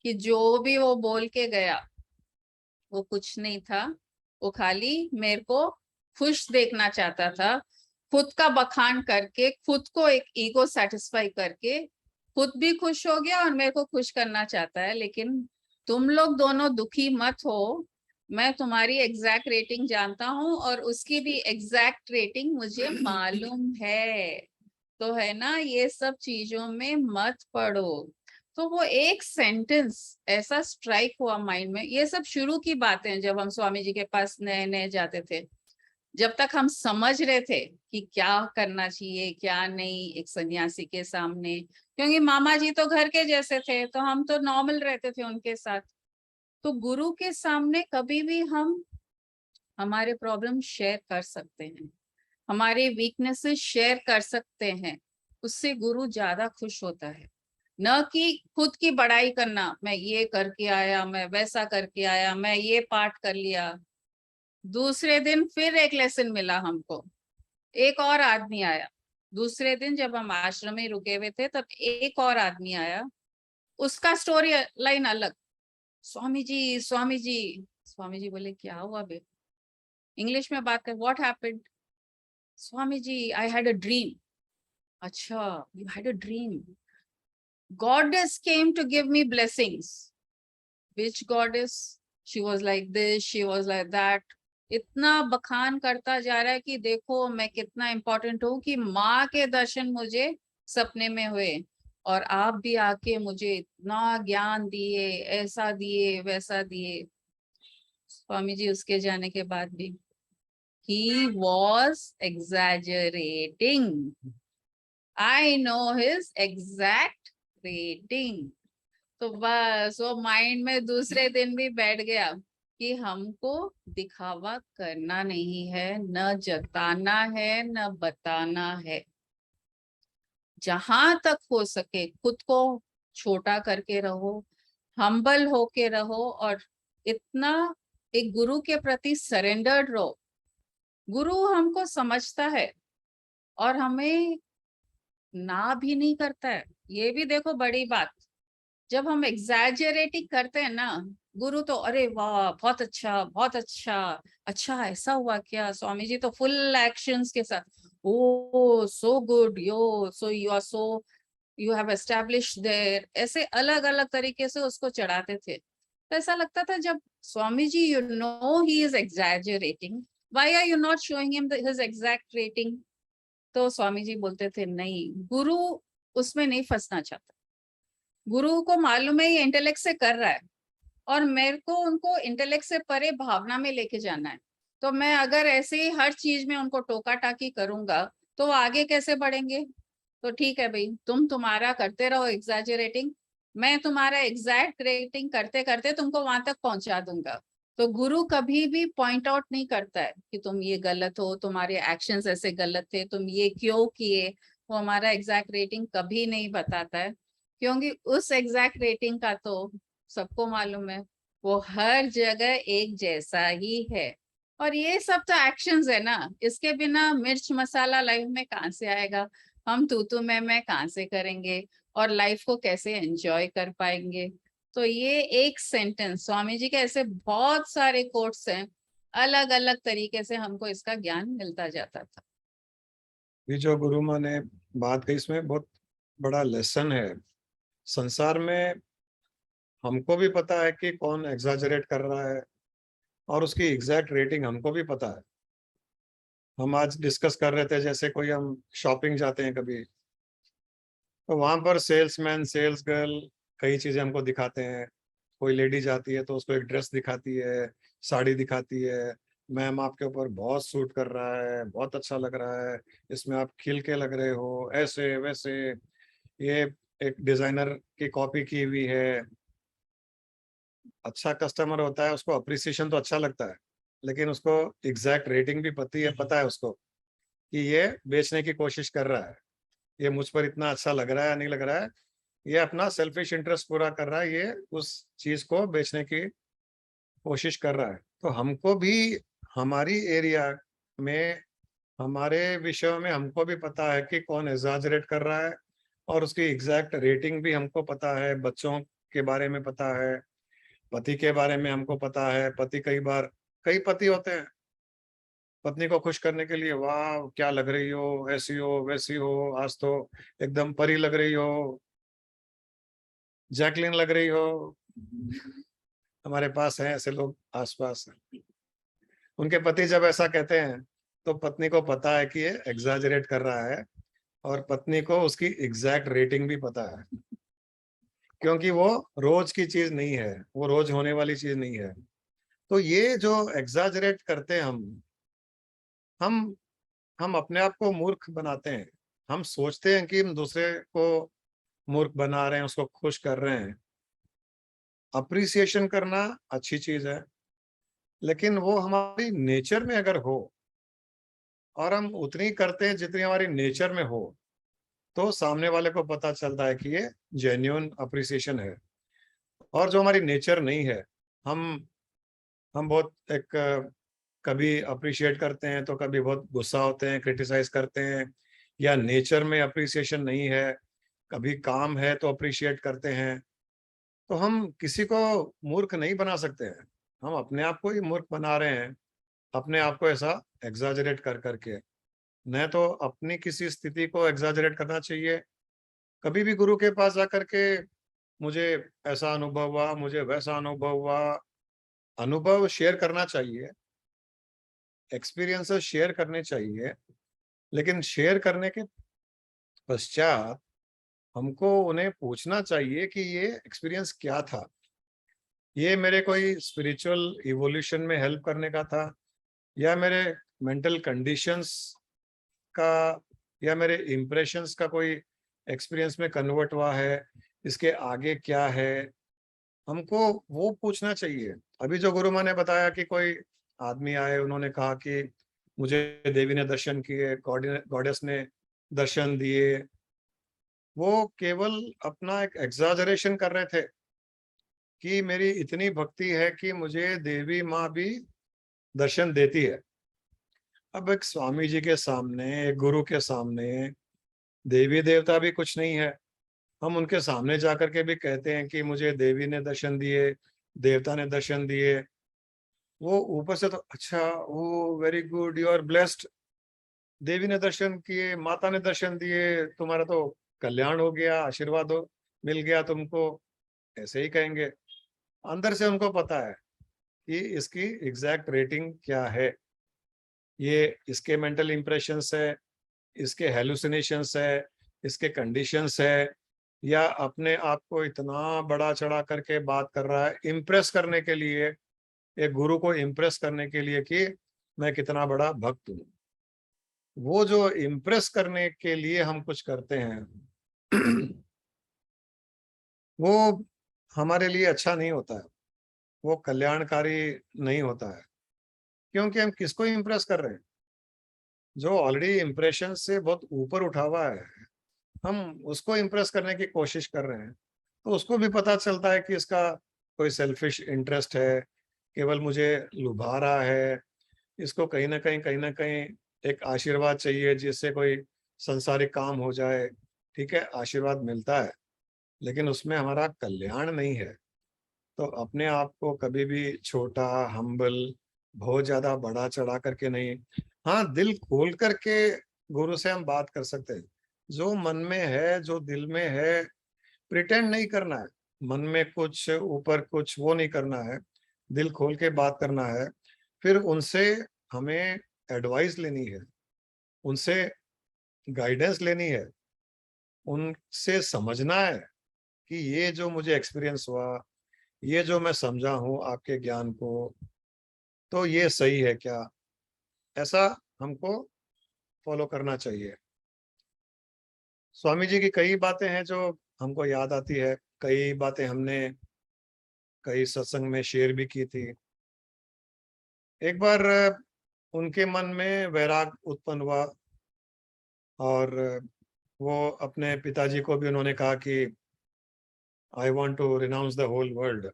S1: कि जो भी वो बोल के गया वो कुछ नहीं था, वो खाली मेरे को खुश देखना चाहता था, खुद का बखान करके, खुद को एक ईगो सेटिस्फाई करके खुद भी खुश हो गया और मेरे को खुश करना चाहता है। लेकिन तुम लोग दोनों दुखी मत हो, मैं तुम्हारी एग्जैक्ट रेटिंग जानता हूँ और उसकी भी एग्जैक्ट रेटिंग मुझे मालूम है। तो है ना, ये सब चीजों में मत पड़ो। तो वो एक सेंटेंस ऐसा स्ट्राइक हुआ माइंड में। ये सब शुरू की बातें हैं, जब हम स्वामी जी के पास नए नए जाते थे, जब तक हम समझ रहे थे कि क्या करना चाहिए क्या नहीं एक सन्यासी के सामने, क्योंकि मामा जी तो घर के जैसे थे तो हम तो नॉर्मल रहते थे उनके साथ। तो गुरु के सामने कभी भी हम हमारे प्रॉब्लम शेयर कर सकते हैं, हमारे वीकनेसेस शेयर कर सकते हैं, उससे गुरु ज्यादा खुश होता है। न कि खुद की बड़ाई करना, मैं ये करके आया, मैं वैसा करके आया, मैं ये पाठ कर लिया। दूसरे दिन फिर एक लेसन मिला हमको, एक और आदमी आया। दूसरे दिन जब हम आश्रम में रुके हुए थे तब एक और आदमी आया, उसका स्टोरी लाइन अलग। स्वामी जी स्वामी जी। स्वामी जी बोले क्या हुआ बे? इंग्लिश में बात कर, what happened? Swami ji I had a dream. अच्छा, you had a dream? Goddess came to give me blessings. Which goddess? She was like this, she was like that. इतना बखान करता जा रहा है कि देखो मैं कितना इम्पोर्टेंट हूँ, कि माँ के दर्शन मुझे सपने में हुए और आप भी आके मुझे इतना ज्ञान दिए, ऐसा दिए वैसा दिए। स्वामी जी उसके जाने के बाद भी he was exaggerating. I know his exact rating. तो बस वो माइंड में दूसरे दिन भी बैठ गया कि हमको दिखावा करना नहीं है, न जताना है, न बताना है। जहां तक हो सके खुद को छोटा करके रहो, हम्बल होके रहो और इतना एक गुरु के प्रति सरेंडर्ड रहो। गुरु हमको समझता है और हमें ना भी नहीं करता है। ये भी देखो बड़ी बात, जब हम एग्जैजरेटिंग करते हैं ना, गुरु तो अरे वाह बहुत अच्छा बहुत अच्छा, अच्छा ऐसा हुआ क्या? स्वामी जी तो फुल एक्शंस के साथ, oh so good yo, so you are so, you have established there, ऐसे अलग अलग तरीके से उसको चढ़ाते थे। तो ऐसा लगता था जब Swami ji you know he is exaggerating, why are you not showing him his exact rating? तो स्वामी जी बोलते थे नहीं, गुरु उसमें नहीं फंसना चाहता। गुरु को मालूम है ये इंटेलेक्ट से कर रहा है और मेरे को उनको इंटेलेक्ट से परे भावना में लेके जाना है। तो मैं अगर ऐसे ही हर चीज में उनको टोका टाकी करूंगा तो वो आगे कैसे बढ़ेंगे? तो ठीक है भाई, तुम तुम्हारा करते रहो एग्जैजरेटिंग, मैं तुम्हारा एग्जैक्ट रेटिंग करते करते तुमको वहां तक पहुंचा दूंगा। तो गुरु कभी भी पॉइंट आउट नहीं करता है कि तुम ये गलत हो, तुम्हारे एक्शंस ऐसे गलत थे, तुम ये क्यों किए। वो हमारा एग्जैक्ट रेटिंग कभी नहीं बताता है, क्योंकि उस एग्जैक्ट रेटिंग का तो सबको मालूम है वो हर जगह एक जैसा ही है। और ये सब तो एक्शंस है ना, इसके बिना मिर्च मसाला लाइफ में कहाँ से आएगा? हम तू मैं कहाँ से करेंगे और लाइफ को कैसे एंजॉय कर पाएंगे? तो ये एक सेंटेंस, स्वामी जी के ऐसे बहुत सारे कोट्स हैं, अलग अलग तरीके से हमको इसका ज्ञान मिलता जाता था।
S2: ये जो गुरु माँ ने बात कही इसमें बहुत बड़ा लेसन है। संसार में हमको भी पता है कि कौन एग्जैजरेट कर रहा है और उसकी एग्जैक्ट रेटिंग हमको भी पता है। हम आज डिस्कस कर रहे थे, जैसे कोई हम शॉपिंग जाते हैं कभी, तो वहां पर सेल्समैन, सेल्स गर्ल कई चीजें हमको दिखाते हैं। कोई लेडी जाती है तो उसको एक ड्रेस दिखाती है, साड़ी दिखाती है, मैम आपके ऊपर बहुत सूट कर रहा है, बहुत अच्छा लग रहा है, इसमें आप खिल के लग रहे हो, ऐसे वैसे, ये एक डिजाइनर की कॉपी की हुई है। अच्छा कस्टमर होता है, उसको अप्रिसिएशन तो अच्छा लगता है, लेकिन उसको एग्जैक्ट रेटिंग भी पता है उसको कि ये बेचने की कोशिश कर रहा है, ये मुझ पर इतना अच्छा लग रहा है या नहीं लग रहा है, ये अपना सेल्फिश इंटरेस्ट पूरा कर रहा है, ये उस चीज को बेचने की कोशिश कर रहा है। तो हमको भी हमारी एरिया में, हमारे विषयों में हमको भी पता है कि कौन एग्जैजरेट कर रहा है, और उसकी एग्जैक्ट रेटिंग भी हमको पता है। बच्चों के बारे में पता है, पति के बारे में हमको पता है। पति कई पति होते हैं, पत्नी को खुश करने के लिए, वाह क्या लग रही हो, ऐसी हो वैसी हो, आज तो एकदम परी लग रही हो, जैकलिन लग रही हो। हमारे पास हैं ऐसे लोग आसपास। उनके पति जब ऐसा कहते हैं तो पत्नी को पता है कि ये एग्जैजरेट कर रहा है, और पत्नी को उसकी एग्जैक्ट रेटिंग भी पता है, क्योंकि वो रोज की चीज नहीं है, वो रोज होने वाली चीज नहीं है। तो ये जो एग्जैजरेट करते हैं हम हम अपने आप को मूर्ख बनाते हैं। हम सोचते हैं कि हम दूसरे को मूर्ख बना रहे हैं, उसको खुश कर रहे हैं। अप्रिसिएशन करना अच्छी चीज है, लेकिन वो हमारी नेचर में अगर हो, और हम उतनी करते हैं जितनी हमारी नेचर में हो, तो सामने वाले को पता चलता है कि ये जेन्युइन अप्रिसिएशन है। और जो हमारी नेचर नहीं है, हम हम बहुत कभी अप्रिशिएट करते हैं तो कभी बहुत गुस्सा होते हैं, क्रिटिसाइज करते हैं, या नेचर में अप्रिसिएशन नहीं है, कभी काम है तो अप्रिशिएट करते हैं। तो हम किसी को मूर्ख नहीं बना सकते हैं, हम अपने आप को ही मूर्ख बना रहे हैं, अपने आप को ऐसा एग्जैजरेट कर करके। न तो अपनी किसी स्थिति को एग्जैजरेट करना चाहिए। कभी भी गुरु के पास जाकर के, मुझे ऐसा अनुभव हुआ, मुझे वैसा अनुभव हुआ, अनुभव शेयर करना चाहिए, एक्सपीरियंसेस शेयर करने चाहिए, लेकिन शेयर करने के पश्चात हमको उन्हें पूछना चाहिए कि ये एक्सपीरियंस क्या था। ये मेरे कोई स्पिरिचुअल इवोल्यूशन में हेल्प करने का था, या मेरे मेंटल कंडीशंस का, या मेरे इम्प्रेशंस का कोई एक्सपीरियंस में कन्वर्ट हुआ है, इसके आगे क्या है, हमको वो पूछना चाहिए। अभी जो गुरु माँ ने बताया कि कोई आदमी आए, उन्होंने कहा कि मुझे देवी ने दर्शन किए, गॉडेस ने दर्शन दिए, वो केवल अपना एक एग्जैजरेशन कर रहे थे कि मेरी इतनी भक्ति है कि मुझे देवी माँ भी दर्शन देती है। अब एक स्वामी जी के सामने, एक गुरु के सामने देवी देवता भी कुछ नहीं है, हम उनके सामने जाकर के भी कहते हैं कि मुझे देवी ने दर्शन दिए, देवता ने दर्शन दिए, वो ऊपर से तो अच्छा, वो very good, you are blessed, देवी ने दर्शन किए, माता ने दर्शन दिए, तुम्हारा तो कल्याण हो गया, आशीर्वाद मिल गया तुमको, ऐसे ही कहेंगे। अंदर से उनको पता है कि इसकी एग्जैक्ट रेटिंग क्या है, ये इसके मेंटल इंप्रेशंस है, इसके हेलुसिनेशंस है, इसके कंडीशंस है, या अपने आप को इतना बड़ा चढ़ा करके बात कर रहा है इम्प्रेस करने के लिए, एक गुरु को इम्प्रेस करने के लिए कि मैं कितना बड़ा भक्त हूँ। वो जो इम्प्रेस करने के लिए हम कुछ करते हैं वो हमारे लिए अच्छा नहीं होता है, वो कल्याणकारी नहीं होता है, क्योंकि हम किसको इम्प्रेस कर रहे हैं? जो ऑलरेडी इम्प्रेशन से बहुत ऊपर उठा हुआ है, हम उसको इम्प्रेस करने की कोशिश कर रहे हैं। तो उसको भी पता चलता है कि इसका कोई सेल्फिश इंटरेस्ट है, केवल मुझे लुभा रहा है, इसको कहीं ना कहीं एक आशीर्वाद चाहिए जिससे कोई संसारिक काम हो जाए। ठीक है, आशीर्वाद मिलता है, लेकिन उसमें हमारा कल्याण नहीं है। तो अपने आप को कभी भी छोटा, हम्बल, बहुत ज्यादा बड़ा चढ़ा करके नहीं, हाँ दिल खोल करके गुरु से हम बात कर सकते हैं। जो मन में है, जो दिल में है, प्रिटेंड नहीं करना है, मन में कुछ ऊपर कुछ वो नहीं करना है, दिल खोल के बात करना है। फिर उनसे हमें एडवाइस लेनी है, उनसे गाइडेंस लेनी है, उनसे समझना है कि ये जो मुझे एक्सपीरियंस हुआ, ये जो मैं समझा हूँ आपके ज्ञान को, तो ये सही है क्या, ऐसा हमको फॉलो करना चाहिए। स्वामी जी की कई बातें हैं जो हमको याद आती है, कई बातें हमने कई सत्संग में शेयर भी की थी। एक बार उनके मन में वैराग उत्पन्न हुआ और वो अपने पिताजी को भी उन्होंने कहा कि I want to renounce the whole world.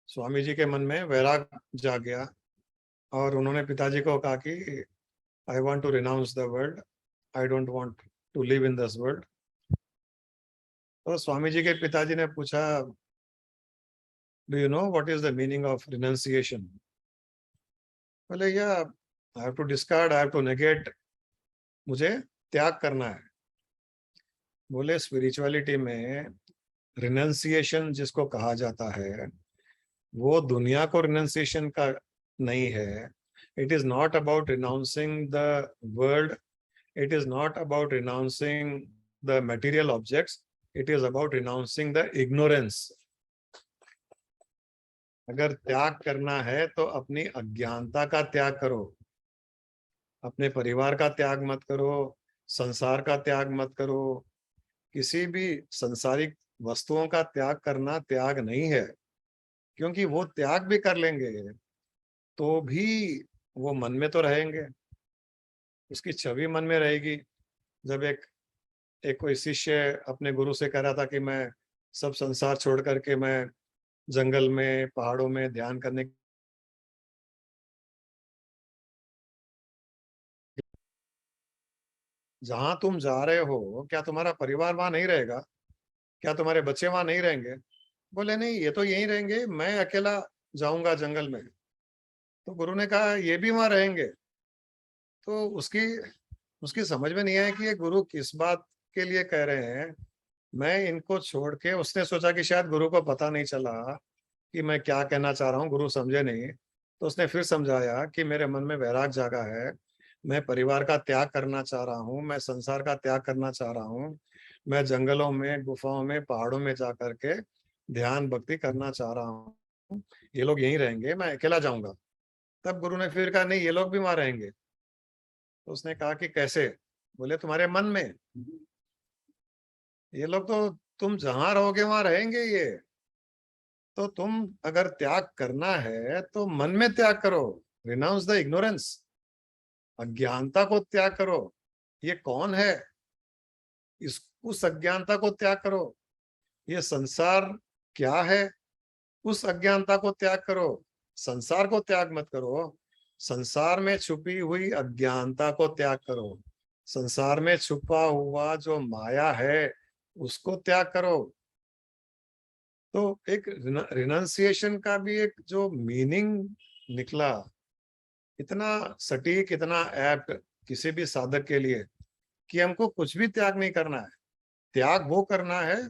S2: Swami ji के मन में वैराग जाग गया और उन्होंने पिताजी को कहा कि I want to renounce the world, I don't want to live in this world. तो स्वामी जी के पिताजी ने पूछा, do you know what is the meaning of renunciation? बोले, yeah I have to discard, I have to negate, मुझे त्याग करना है। बोले, स्पिरिचुअलिटी में रिनाउंसिएशन जिसको कहा जाता है वो दुनिया को रिनाउंसिएशन का नहीं है। It is not about renouncing the world, it is not about renouncing the material objects, it is about renouncing the ignorance. अगर त्याग करना है तो अपनी अज्ञानता का त्याग करो, अपने परिवार का त्याग मत करो, संसार का त्याग मत करो। किसी भी संसारिक वस्तुओं का त्याग करना त्याग नहीं है, क्योंकि वो त्याग भी कर लेंगे तो भी वो मन में तो रहेंगे, उसकी छवि मन में रहेगी। जब एक कोई शिष्य अपने गुरु से कह रहा था कि मैं सब संसार छोड़ करके मैं जंगल में पहाड़ों में ध्यान करने, जहां तुम जा रहे हो क्या तुम्हारा परिवार वहां नहीं रहेगा? क्या तुम्हारे बच्चे वहां नहीं रहेंगे? बोले, नहीं, ये तो यहीं रहेंगे, मैं अकेला जाऊंगा जंगल में। तो गुरु ने कहा, ये भी वहां रहेंगे। तो उसकी समझ में नहीं आया कि ये गुरु किस बात के लिए कह रहे हैं। मैं इनको छोड़ के, उसने सोचा कि शायद गुरु को पता नहीं चला कि मैं क्या कहना चाह रहा हूँ, गुरु समझे नहीं। तो उसने फिर समझाया कि मेरे मन में वैराग जागा है, मैं परिवार का त्याग करना चाह रहा हूँ, मैं संसार का त्याग करना चाह रहा हूँ, मैं जंगलों में, गुफाओं में, पहाड़ों में जा करके ध्यान भक्ति करना चाह रहा हूँ। ये लोग यहीं रहेंगे, मैं अकेला जाऊंगा। तब गुरु ने फिर कहा, नहीं, ये लोग भी वहां रहेंगे। तो उसने कहा कि कैसे? बोले, तुम्हारे मन में, ये लोग तो तुम जहां रहोगे वहां रहेंगे ये। तो तुम अगर त्याग करना है तो मन में त्याग करो, रिनाउंस द इग्नोरेंस, अज्ञानता को त्याग करो। ये कौन है, इस उस अज्ञानता को त्याग करो। ये संसार क्या है, उस अज्ञानता को त्याग करो। संसार को त्याग मत करो, संसार में छुपी हुई अज्ञानता को त्याग करो। संसार में छुपा हुआ जो माया है उसको त्याग करो। तो एक रिनाउंसिएशन का भी एक जो मीनिंग निकला, इतना सटीक, इतना एप्ट किसी भी साधक के लिए, कि हमको कुछ भी त्याग नहीं करना है। त्याग वो करना है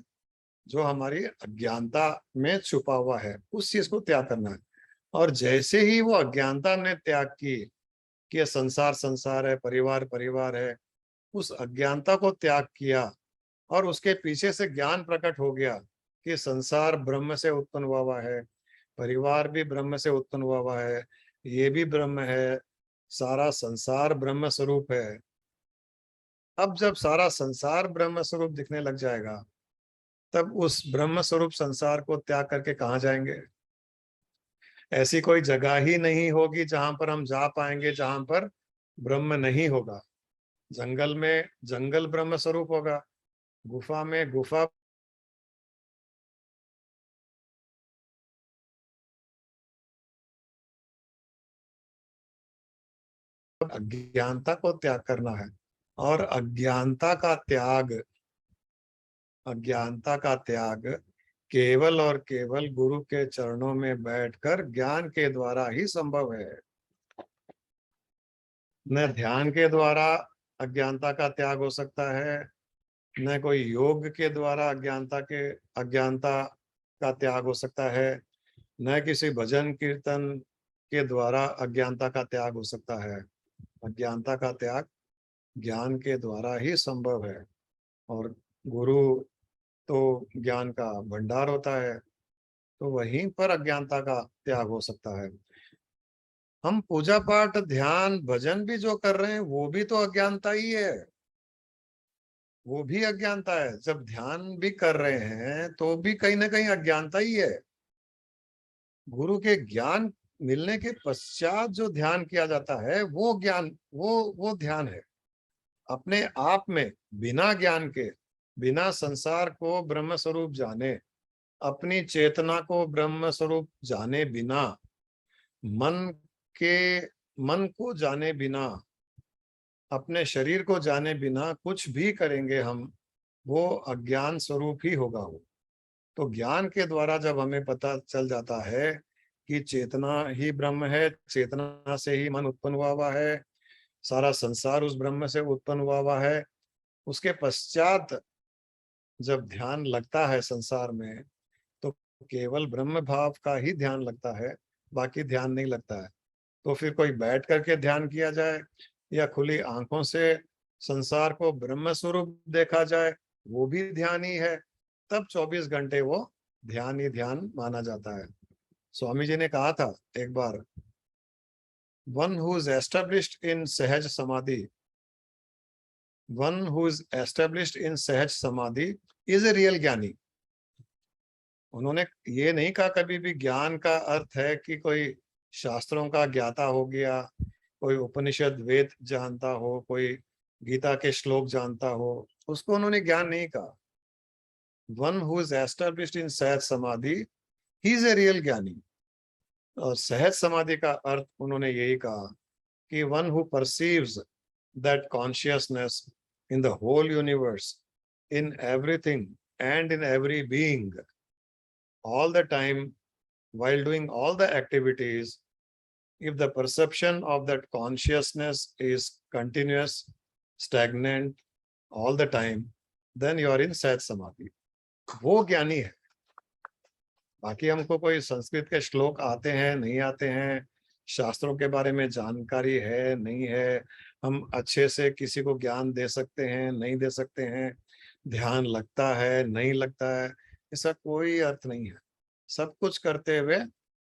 S2: जो हमारी अज्ञानता में छुपा हुआ है, उस चीज को त्याग करना है। और जैसे ही वो अज्ञानता ने त्याग की कि ये संसार संसार है, परिवार परिवार है, उस अज्ञानता को त्याग किया और उसके पीछे से ज्ञान प्रकट हो गया कि संसार ब्रह्म से उत्पन्न हुआ है, परिवार भी ब्रह्म से उत्पन्न हुआ है, ये भी ब्रह्म है, सारा संसार ब्रह्म स्वरूप है। अब जब सारा संसार ब्रह्म स्वरूप दिखने लग जाएगा, तब उस ब्रह्म स्वरूप संसार को त्याग करके कहाँ जाएंगे? ऐसी कोई जगह ही नहीं होगी जहां पर हम जा पाएंगे जहां पर ब्रह्म नहीं होगा। जंगल में जंगल ब्रह्म स्वरूप होगा, गुफा में गुफा, अज्ञानता को त्याग करना है। और अज्ञानता का त्याग केवल और केवल गुरु के चरणों में बैठकर ज्ञान के द्वारा ही संभव है। न ध्यान के द्वारा अज्ञानता का त्याग हो सकता है, न कोई योग के द्वारा अज्ञानता का त्याग हो सकता है, न किसी भजन कीर्तन के द्वारा अज्ञानता का त्याग हो सकता है। अज्ञानता का त्याग ज्ञान के द्वारा ही संभव है। और गुरु तो ज्ञान का भंडार होता है, तो वहीं पर अज्ञानता का त्याग हो सकता है। हम पूजा पाठ ध्यान भजन भी जो कर रहे हैं वो भी तो अज्ञानता ही है, वो भी अज्ञानता है। जब ध्यान भी कर रहे हैं तो भी कहीं ना कहीं अज्ञानता ही है। गुरु के ज्ञान मिलने के पश्चात जो ध्यान किया जाता है वो ज्ञान, वो ध्यान है। अपने आप में बिना ज्ञान के, बिना संसार को ब्रह्म स्वरूप जाने, अपनी चेतना को ब्रह्म स्वरूप जाने बिना, मन को जाने बिना, अपने शरीर को जाने बिना कुछ भी करेंगे हम, वो अज्ञान स्वरूप ही होगा वो। तो ज्ञान के द्वारा जब हमें पता चल जाता है कि चेतना ही ब्रह्म है, चेतना से ही मन उत्पन्न हुआ है, सारा संसार उस ब्रह्म से उत्पन्न हुआ है, उसके पश्चात जब ध्यान लगता है संसार में तो केवल ब्रह्म भाव का ही ध्यान लगता है, बाकी ध्यान नहीं लगता है। तो फिर कोई बैठ करके ध्यान किया जाए या खुली आंखों से संसार को ब्रह्म स्वरूप देखा जाए, वो भी ध्यान ही है। तब 24 घंटे वो ध्यान ही ध्यान माना जाता है। स्वामी जी ने कहा था एक बार, one who is established in sahaj samadhi, one who is established in sahaj samadhi is a real ज्ञानी। उन्होंने ये नहीं कहा कभी भी ज्ञान का अर्थ है कि कोई शास्त्रों का ज्ञाता हो गया, कोई उपनिषद वेद जानता हो, कोई गीता के श्लोक जानता हो, उसको उन्होंने ज्ञान नहीं कहा। One who is established in sahaj समाधि ही इज ए रियल ज्ञानी। और सहज समाधि का अर्थ उन्होंने यही कहा कि one who perceives that consciousness in the whole universe, in everything and in every being, all the time while doing all the activities, if the perception of that consciousness is continuous, stagnant all the time, then you are in सहज समाधि। वो ज्ञानी है। बाकी हमको कोई संस्कृत के श्लोक आते हैं नहीं आते हैं, शास्त्रों के बारे में जानकारी है नहीं है, हम अच्छे से किसी को ज्ञान दे सकते हैं नहीं दे सकते हैं, ध्यान लगता है नहीं लगता है, इसका कोई अर्थ नहीं है। सब कुछ करते हुए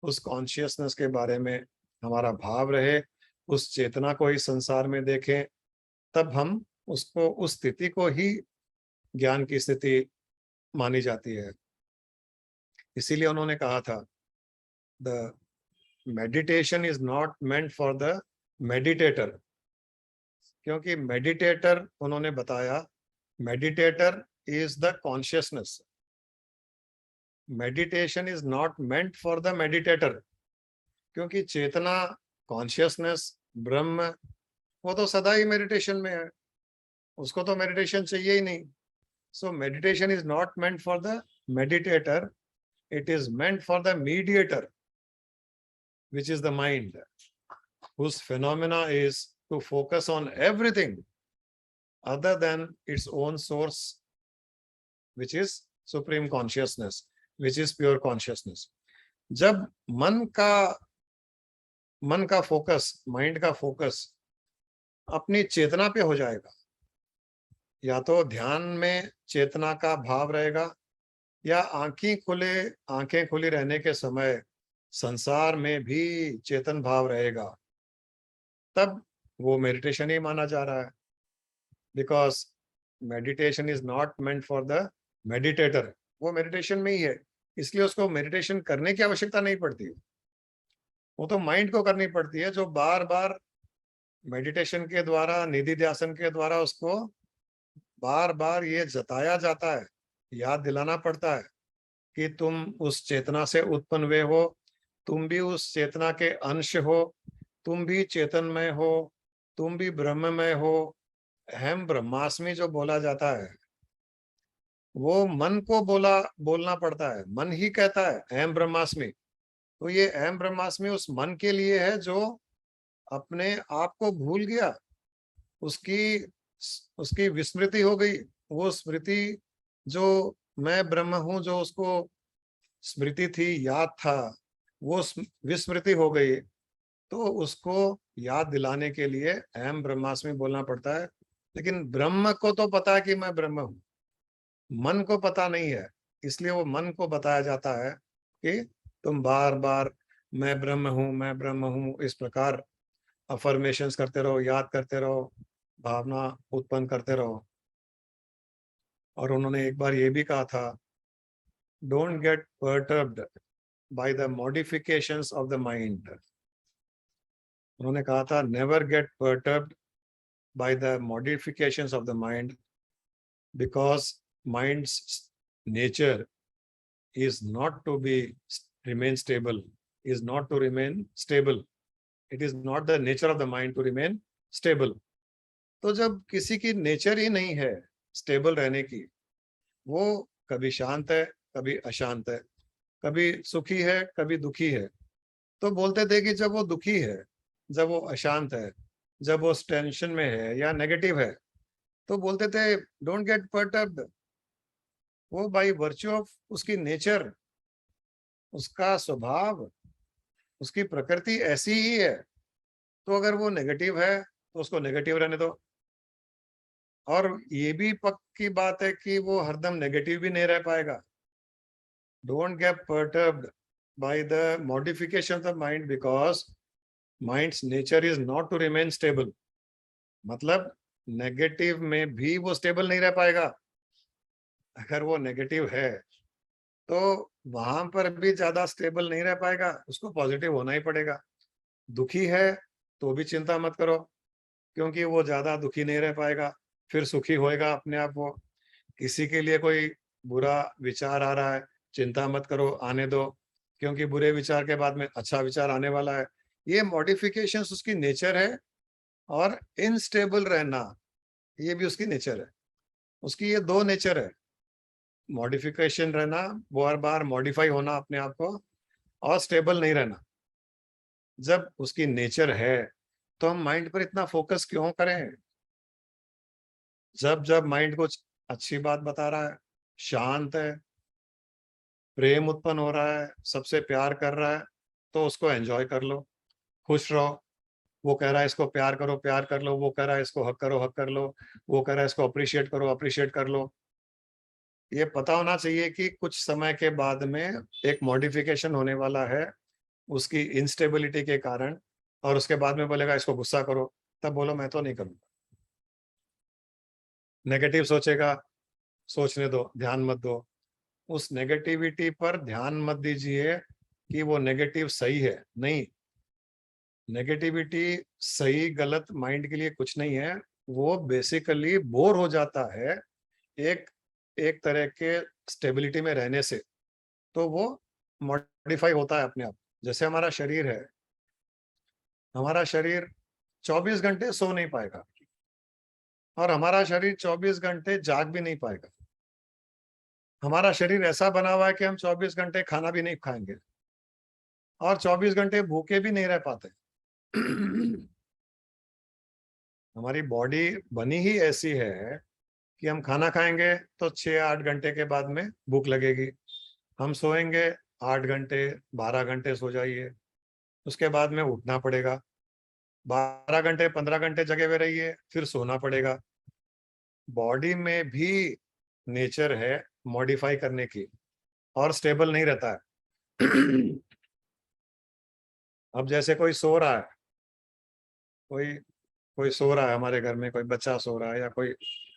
S2: उस कॉन्शियसनेस के बारे में हमारा भाव रहे, उस चेतना को ही संसार में देखें, तब हम उसको, उस स्थिति को ही ज्ञान की स्थिति मानी जाती है। इसीलिए उन्होंने कहा था, the meditation is not meant for the meditator, क्योंकि मेडिटेटर, उन्होंने बताया, meditator is the consciousness, meditation is not meant for the meditator, क्योंकि चेतना, कॉन्शियसनेस, ब्रह्म, वो तो सदा ही मेडिटेशन में है, उसको तो मेडिटेशन चाहिए ही नहीं। So meditation is not meant for the meditator, it is meant for the mediator, which is the mind, whose phenomena is to focus on everything other than its own source, which is supreme consciousness, which is pure consciousness. जब मन का फोकस, माइंड का फोकस अपनी चेतना पे हो जाएगा, या तो ध्यान में चेतना का भाव रहेगा, या आंखें खुली रहने के समय संसार में भी चेतन भाव रहेगा, तब वो मेडिटेशन ही माना जा रहा है। Because meditation is not meant for the meditator, वो मेडिटेशन में ही है, इसलिए उसको मेडिटेशन करने की आवश्यकता नहीं पड़ती, वो तो माइंड को करनी पड़ती है, जो बार बार मेडिटेशन के द्वारा, निधि ध्यान के द्वारा उसको बार बार ये जताया जाता है, याद दिलाना पड़ता है कि तुम उस चेतना से उत्पन्न हुए हो, तुम भी उस चेतना के अंश हो, तुम भी चेतनमय हो, तुम भी ब्रह्ममय हो। अहम ब्रह्मास्मि जो बोला जाता है, वो मन को बोलना पड़ता है, मन ही कहता है अहम ब्रह्मास्मि। तो ये अहम ब्रह्मास्मि उस मन के लिए है जो अपने आप को भूल गया, उसकी विस्मृति हो गई, वो स्मृति जो मैं ब्रह्म हूं, जो उसको स्मृति थी, याद था, वो विस्मृति हो गई, तो उसको याद दिलाने के लिए अहम ब्रह्मास्मि बोलना पड़ता है। लेकिन ब्रह्म को तो पता है कि मैं ब्रह्म हूं, मन को पता नहीं है। इसलिए वो मन को बताया जाता है कि तुम बार बार मैं ब्रह्म हूं, मैं ब्रह्म हूं, इस प्रकार अफर्मेशंस करते रहो, याद करते रहो, भावना उत्पन्न करते रहो। और उन्होंने एक बार ये भी कहा था, don't get perturbed by the modifications of the mind. उन्होंने कहा था, never get perturbed by the modifications of the mind, because mind's nature is not to be remain stable, is not to remain stable. It is not the nature of the mind to remain stable. तो जब किसी की नेचर ही नहीं है स्टेबल रहने की, वो कभी शांत है, कभी अशांत है, कभी सुखी है, कभी दुखी है। तो बोलते थे कि जब वो दुखी है, जब वो अशांत है, जब वो टेंशन में है या नेगेटिव है, तो बोलते थे डोंट गेट पर्टर्ब्ड। वो बाय वर्च्यू ऑफ उसकी नेचर, उसका स्वभाव, उसकी प्रकृति ऐसी ही है। तो अगर वो नेगेटिव है तो उसको नेगेटिव रहने दो। और ये भी पक्की बात है कि वो हरदम नेगेटिव भी नहीं रह पाएगा। Don't get perturbed by the modification of mind, because mind's nature is not to remain stable. मतलब नेगेटिव में भी वो स्टेबल नहीं रह पाएगा। अगर वो नेगेटिव है तो वहां पर भी ज्यादा स्टेबल नहीं रह पाएगा, उसको पॉजिटिव होना ही पड़ेगा। दुखी है तो भी चिंता मत करो, क्योंकि वो ज्यादा दुखी नहीं रह पाएगा, फिर सुखी होएगा अपने आप वो। किसी के लिए कोई बुरा विचार आ रहा है, चिंता मत करो, आने दो, क्योंकि बुरे विचार के बाद में अच्छा विचार आने वाला है। ये मॉडिफिकेशंस उसकी नेचर है। और इनस्टेबल रहना, ये भी उसकी नेचर है। उसकी ये दो नेचर है, मॉडिफिकेशन रहना, बार बार मॉडिफाई होना अपने आप को, और स्टेबल नहीं रहना। जब उसकी नेचर है तो हम माइंड पर इतना फोकस क्यों करें? जब जब माइंड कुछ अच्छी बात बता रहा है, शांत है, प्रेम उत्पन्न हो रहा है, सबसे प्यार कर रहा है, तो उसको एंजॉय कर लो, खुश रहो। वो कह रहा है इसको प्यार करो, प्यार कर लो। वो कह रहा है इसको हक करो, हक कर लो। वो कह रहा है इसको अप्रिशिएट करो, अप्रिशिएट कर लो। ये पता होना चाहिए कि कुछ समय के बाद में एक मॉडिफिकेशन होने वाला है उसकी इंस्टेबिलिटी के कारण। और उसके बाद में बोलेगा इसको गुस्सा करो, तब बोलो मैं तो नहीं करूंगा। नेगेटिव सोचेगा, सोचने दो, ध्यान मत दो। उस नेगेटिविटी पर ध्यान मत दीजिए कि वो नेगेटिव सही है, नहीं। नेगेटिविटी सही गलत माइंड के लिए कुछ नहीं है। वो बेसिकली बोर हो जाता है एक एक तरह के स्टेबिलिटी में रहने से, तो वो मॉडिफाई होता है अपने आप। जैसे हमारा शरीर है, हमारा शरीर 24 घंटे सो नहीं पाएगा, और हमारा शरीर 24 घंटे जाग भी नहीं पाएगा। हमारा शरीर ऐसा बना हुआ है कि हम 24 घंटे खाना भी नहीं खाएंगे, और 24 घंटे भूखे भी नहीं रह पाते। हमारी बॉडी बनी ही ऐसी है कि हम खाना खाएंगे तो 6-8 घंटे के बाद में भूख लगेगी। हम सोएंगे 8 घंटे, 12 घंटे सो जाइए, उसके बाद में उठना पड़ेगा। 12 घंटे 15 घंटे जगे हुए रहिए, फिर सोना पड़ेगा। बॉडी में भी नेचर है मॉडिफाई करने की, और स्टेबल नहीं रहता है। अब जैसे कोई सो रहा है, कोई कोई सो रहा है हमारे घर में, कोई बच्चा सो रहा है या कोई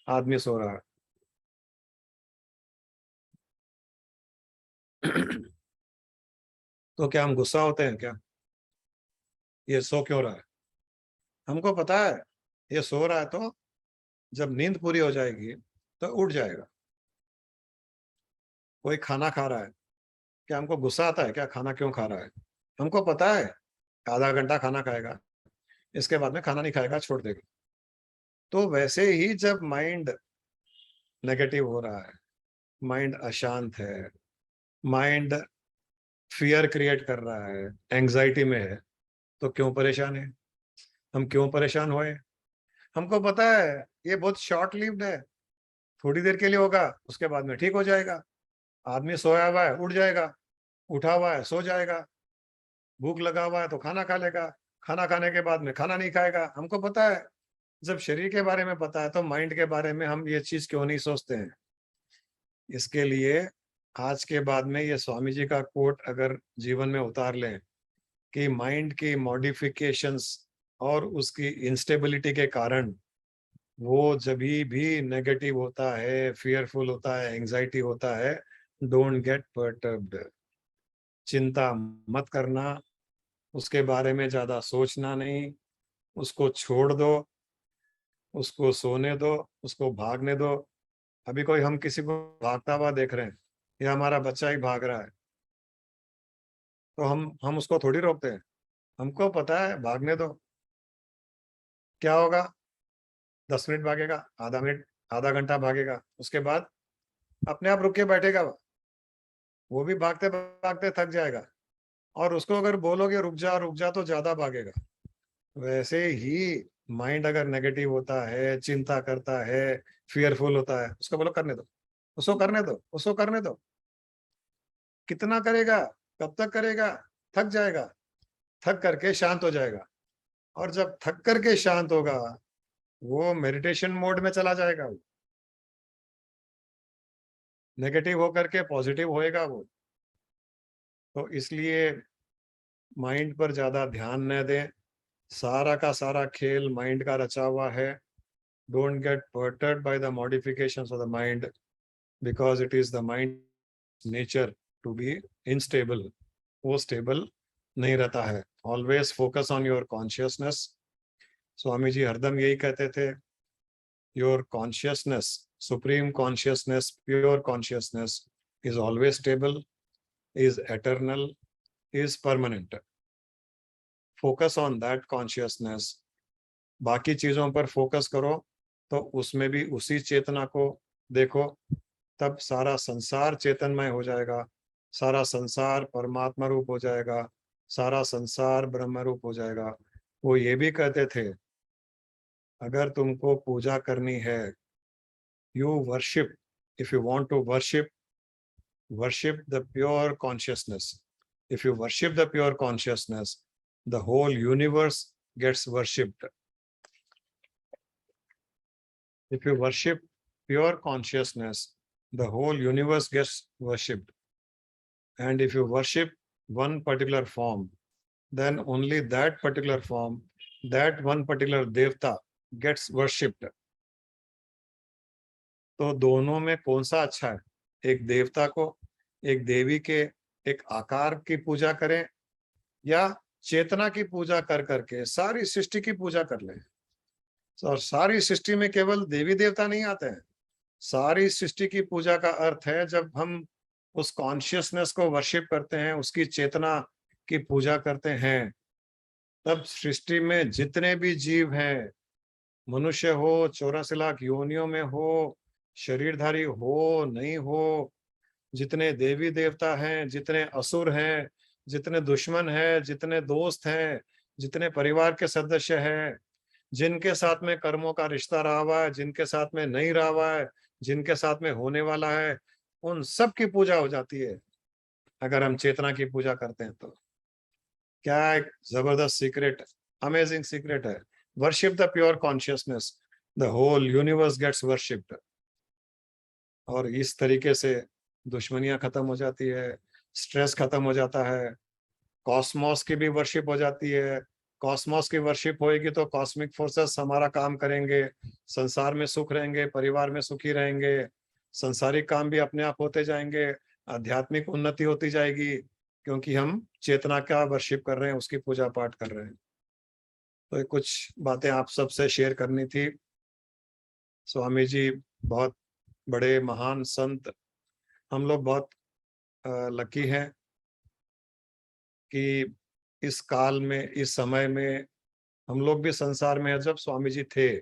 S2: आदमी सो रहा है। तो क्या हम गुस्सा होते हैं क्या? ये सो क्यों रहा है? हमको पता है ये सो रहा है, तो जब नींद पूरी हो जाएगी तो उठ जाएगा। कोई खाना खा रहा है, क्या हमको गुस्सा आता है क्या खाना क्यों खा रहा है? हमको पता है आधा घंटा खाना खाएगा, इसके बाद में खाना नहीं खाएगा, छोड़ देगा। तो वैसे ही जब माइंड नेगेटिव हो रहा है, माइंड अशांत है, माइंड फियर क्रिएट कर रहा है, एंजाइटी में है, तो क्यों परेशान है? हम क्यों परेशान होए? हमको पता है ये बहुत शॉर्ट लिव्ड है, थोड़ी देर के लिए होगा, उसके बाद में ठीक हो जाएगा। आदमी सोया हुआ है, उठ जाएगा, उठा हुआ है, सो जाएगा, भूख लगा हुआ है तो खाना खा लेगा, खाना खाने के बाद में खाना नहीं खाएगा। हमको पता है जब शरीर के बारे में पता है तो माइंड के बारे में हम ये चीज क्यों नहीं सोचते हैं? इसके लिए आज के बाद में ये स्वामी जी का कोट अगर जीवन में उतार लें कि माइंड की मॉडिफिकेशंस और उसकी इंस्टेबिलिटी के कारण वो जभी भी नेगेटिव होता है, फियरफुल होता है, एंजाइटी होता है, डोंट गेट पर्टर्ब्ड। चिंता मत करना, उसके बारे में ज्यादा सोचना नहीं, उसको छोड़ दो, उसको सोने दो, उसको भागने दो। अभी कोई हम किसी को भागता हुआ देख रहे हैं या हमारा बच्चा ही भाग रहा है, तो हम उसको थोड़ी रोकते हैं। हमको पता है भागने दो, क्या होगा? 10 मिनट भागेगा, आधा मिनट, आधा घंटा भागेगा, उसके बाद अपने आप रुक के बैठेगा। वो भी भागते भागते थक जाएगा, और उसको अगर बोलोगे रुक जा तो ज्यादा भागेगा। वैसे ही माइंड अगर नेगेटिव होता है, चिंता करता है, फियरफुल होता है, उसको बोलो करने दो, उसको करने दो, उसको करने दो। कितना करेगा? कब तक करेगा? थक जाएगा, थक करके शांत हो जाएगा। और जब थक करके शांत होगा, वो मेडिटेशन मोड में चला जाएगा। वो नेगेटिव होकर के पॉजिटिव होएगा वो। तो इसलिए माइंड पर ज्यादा ध्यान न दें। सारा का सारा खेल माइंड का रचा हुआ है। Don't get perturbed by the modifications of the mind, because it is the mind nature to be instable. वो स्टेबल नहीं रहता है। Always focus on your consciousness. Swami ji हरदम यही कहते थे, your consciousness, supreme consciousness, pure consciousness is always stable, is eternal, is permanent. Focus on that consciousness. बाकी चीजों पर फोकस करो तो उसमें भी उसी चेतना को देखो, तब सारा संसार चेतनमय हो जाएगा, सारा संसार परमात्मा रूप हो जाएगा, सारा संसार ब्रह्म रूप हो जाएगा। वो ये भी कहते थे, अगर तुमको पूजा करनी है, you worship, if you want to worship, worship the pure consciousness. If you worship the pure consciousness, the whole universe gets worshipped. If you worship pure consciousness, the whole universe gets worshipped. And if you worship one particular form, then only that particular form, that one particular devta gets worshipped. तो दोनों में कौन सा अच्छा है? एक देवता को, एक देवी के एक आकार की पूजा करें, या चेतना की पूजा कर करके सारी सृष्टि की पूजा कर लें? और सारी सृष्टि में केवल देवी देवता नहीं आते हैं। सारी सृष्टि की पूजा का अर्थ है जब हम उस कॉन्शियसनेस को वर्शिप करते हैं, उसकी चेतना की पूजा करते हैं, तब सृष्टि में जितने भी जीव हैं, मनुष्य हो, 84 लाख योनियों में हो, शरीरधारी हो नहीं हो, जितने देवी देवता हैं, जितने असुर हैं, जितने दुश्मन हैं, जितने दोस्त हैं, जितने परिवार के सदस्य हैं, जिनके साथ में कर्मों का रिश्ता रहा हुआ है, जिनके साथ में नहीं रहा हुआ है, जिनके साथ में होने वाला है, उन सब की पूजा हो जाती है अगर हम चेतना की पूजा करते हैं तो। क्या एक जबरदस्त सीक्रेट, अमेजिंग सीक्रेट है। Worship the pure consciousness, the whole universe gets worshipped. और इस तरीके से दुश्मनियां खत्म हो जाती है, स्ट्रेस खत्म हो जाता है, कॉस्मोस की भी वर्शिप हो जाती है। कॉस्मोस की वर्शिप होएगी तो कॉस्मिक फोर्सेस हमारा काम करेंगे, संसार में सुख रहेंगे, परिवार में सुखी रहेंगे, संसारिक काम भी अपने आप होते जाएंगे, आध्यात्मिक उन्नति होती जाएगी, क्योंकि हम चेतना का वर्शिप कर रहे हैं, उसकी पूजा पाठ कर रहे हैं। तो ये कुछ बातें आप सबसे शेयर करनी थी। स्वामी जी बहुत बड़े महान संत, हम लोग बहुत लकी हैं कि इस काल में, इस समय में हम लोग भी संसार में हैं। जब स्वामी जी थे,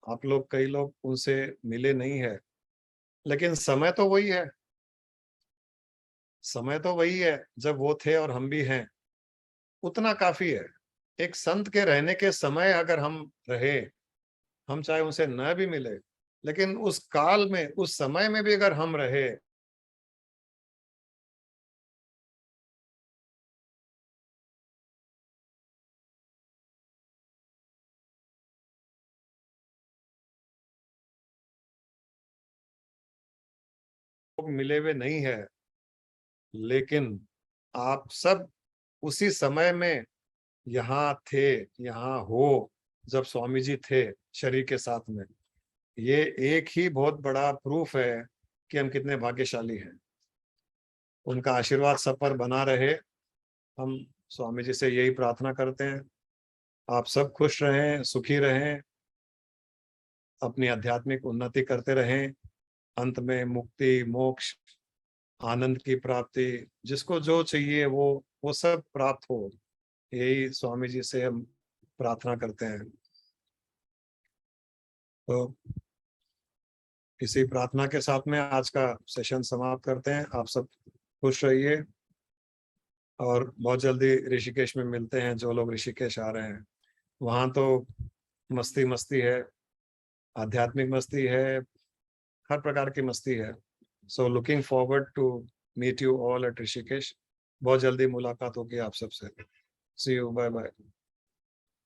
S2: आप लोग कई लोग उनसे मिले नहीं है, लेकिन समय तो वही है, समय तो वही है जब वो थे और हम भी हैं, उतना काफी है। एक संत के रहने के समय अगर हम रहे, हम चाहे उनसे न भी मिले, लेकिन उस काल में, उस समय में भी अगर हम रहे, मिले हुए नहीं है, लेकिन आप सब उसी समय में यहाँ थे, यहाँ हो जब स्वामी जी थे शरीर के साथ में। ये एक ही बहुत बड़ा प्रूफ है कि हम कितने भाग्यशाली हैं। उनका आशीर्वाद सब पर बना रहे, हम स्वामी जी से यही प्रार्थना करते हैं। आप सब खुश रहें, सुखी रहें, अपनी आध्यात्मिक उन्नति करते रहें, अंत में मुक्ति, मोक्ष, आनंद की प्राप्ति, जिसको जो चाहिए वो सब प्राप्त हो, यही स्वामी जी से हम प्रार्थना करते हैं। तो इसी प्रार्थना के साथ में आज का सेशन समाप्त करते हैं। आप सब खुश रहिए और बहुत जल्दी ऋषिकेश में मिलते हैं। जो लोग ऋषिकेश आ रहे हैं, वहाँ तो मस्ती मस्ती है, आध्यात्मिक मस्ती है, हर प्रकार की मस्ती है। So looking forward to meet you all at Rishikesh. बहुत जल्दी मुलाकात होगी आप सबसे। See you, bye bye.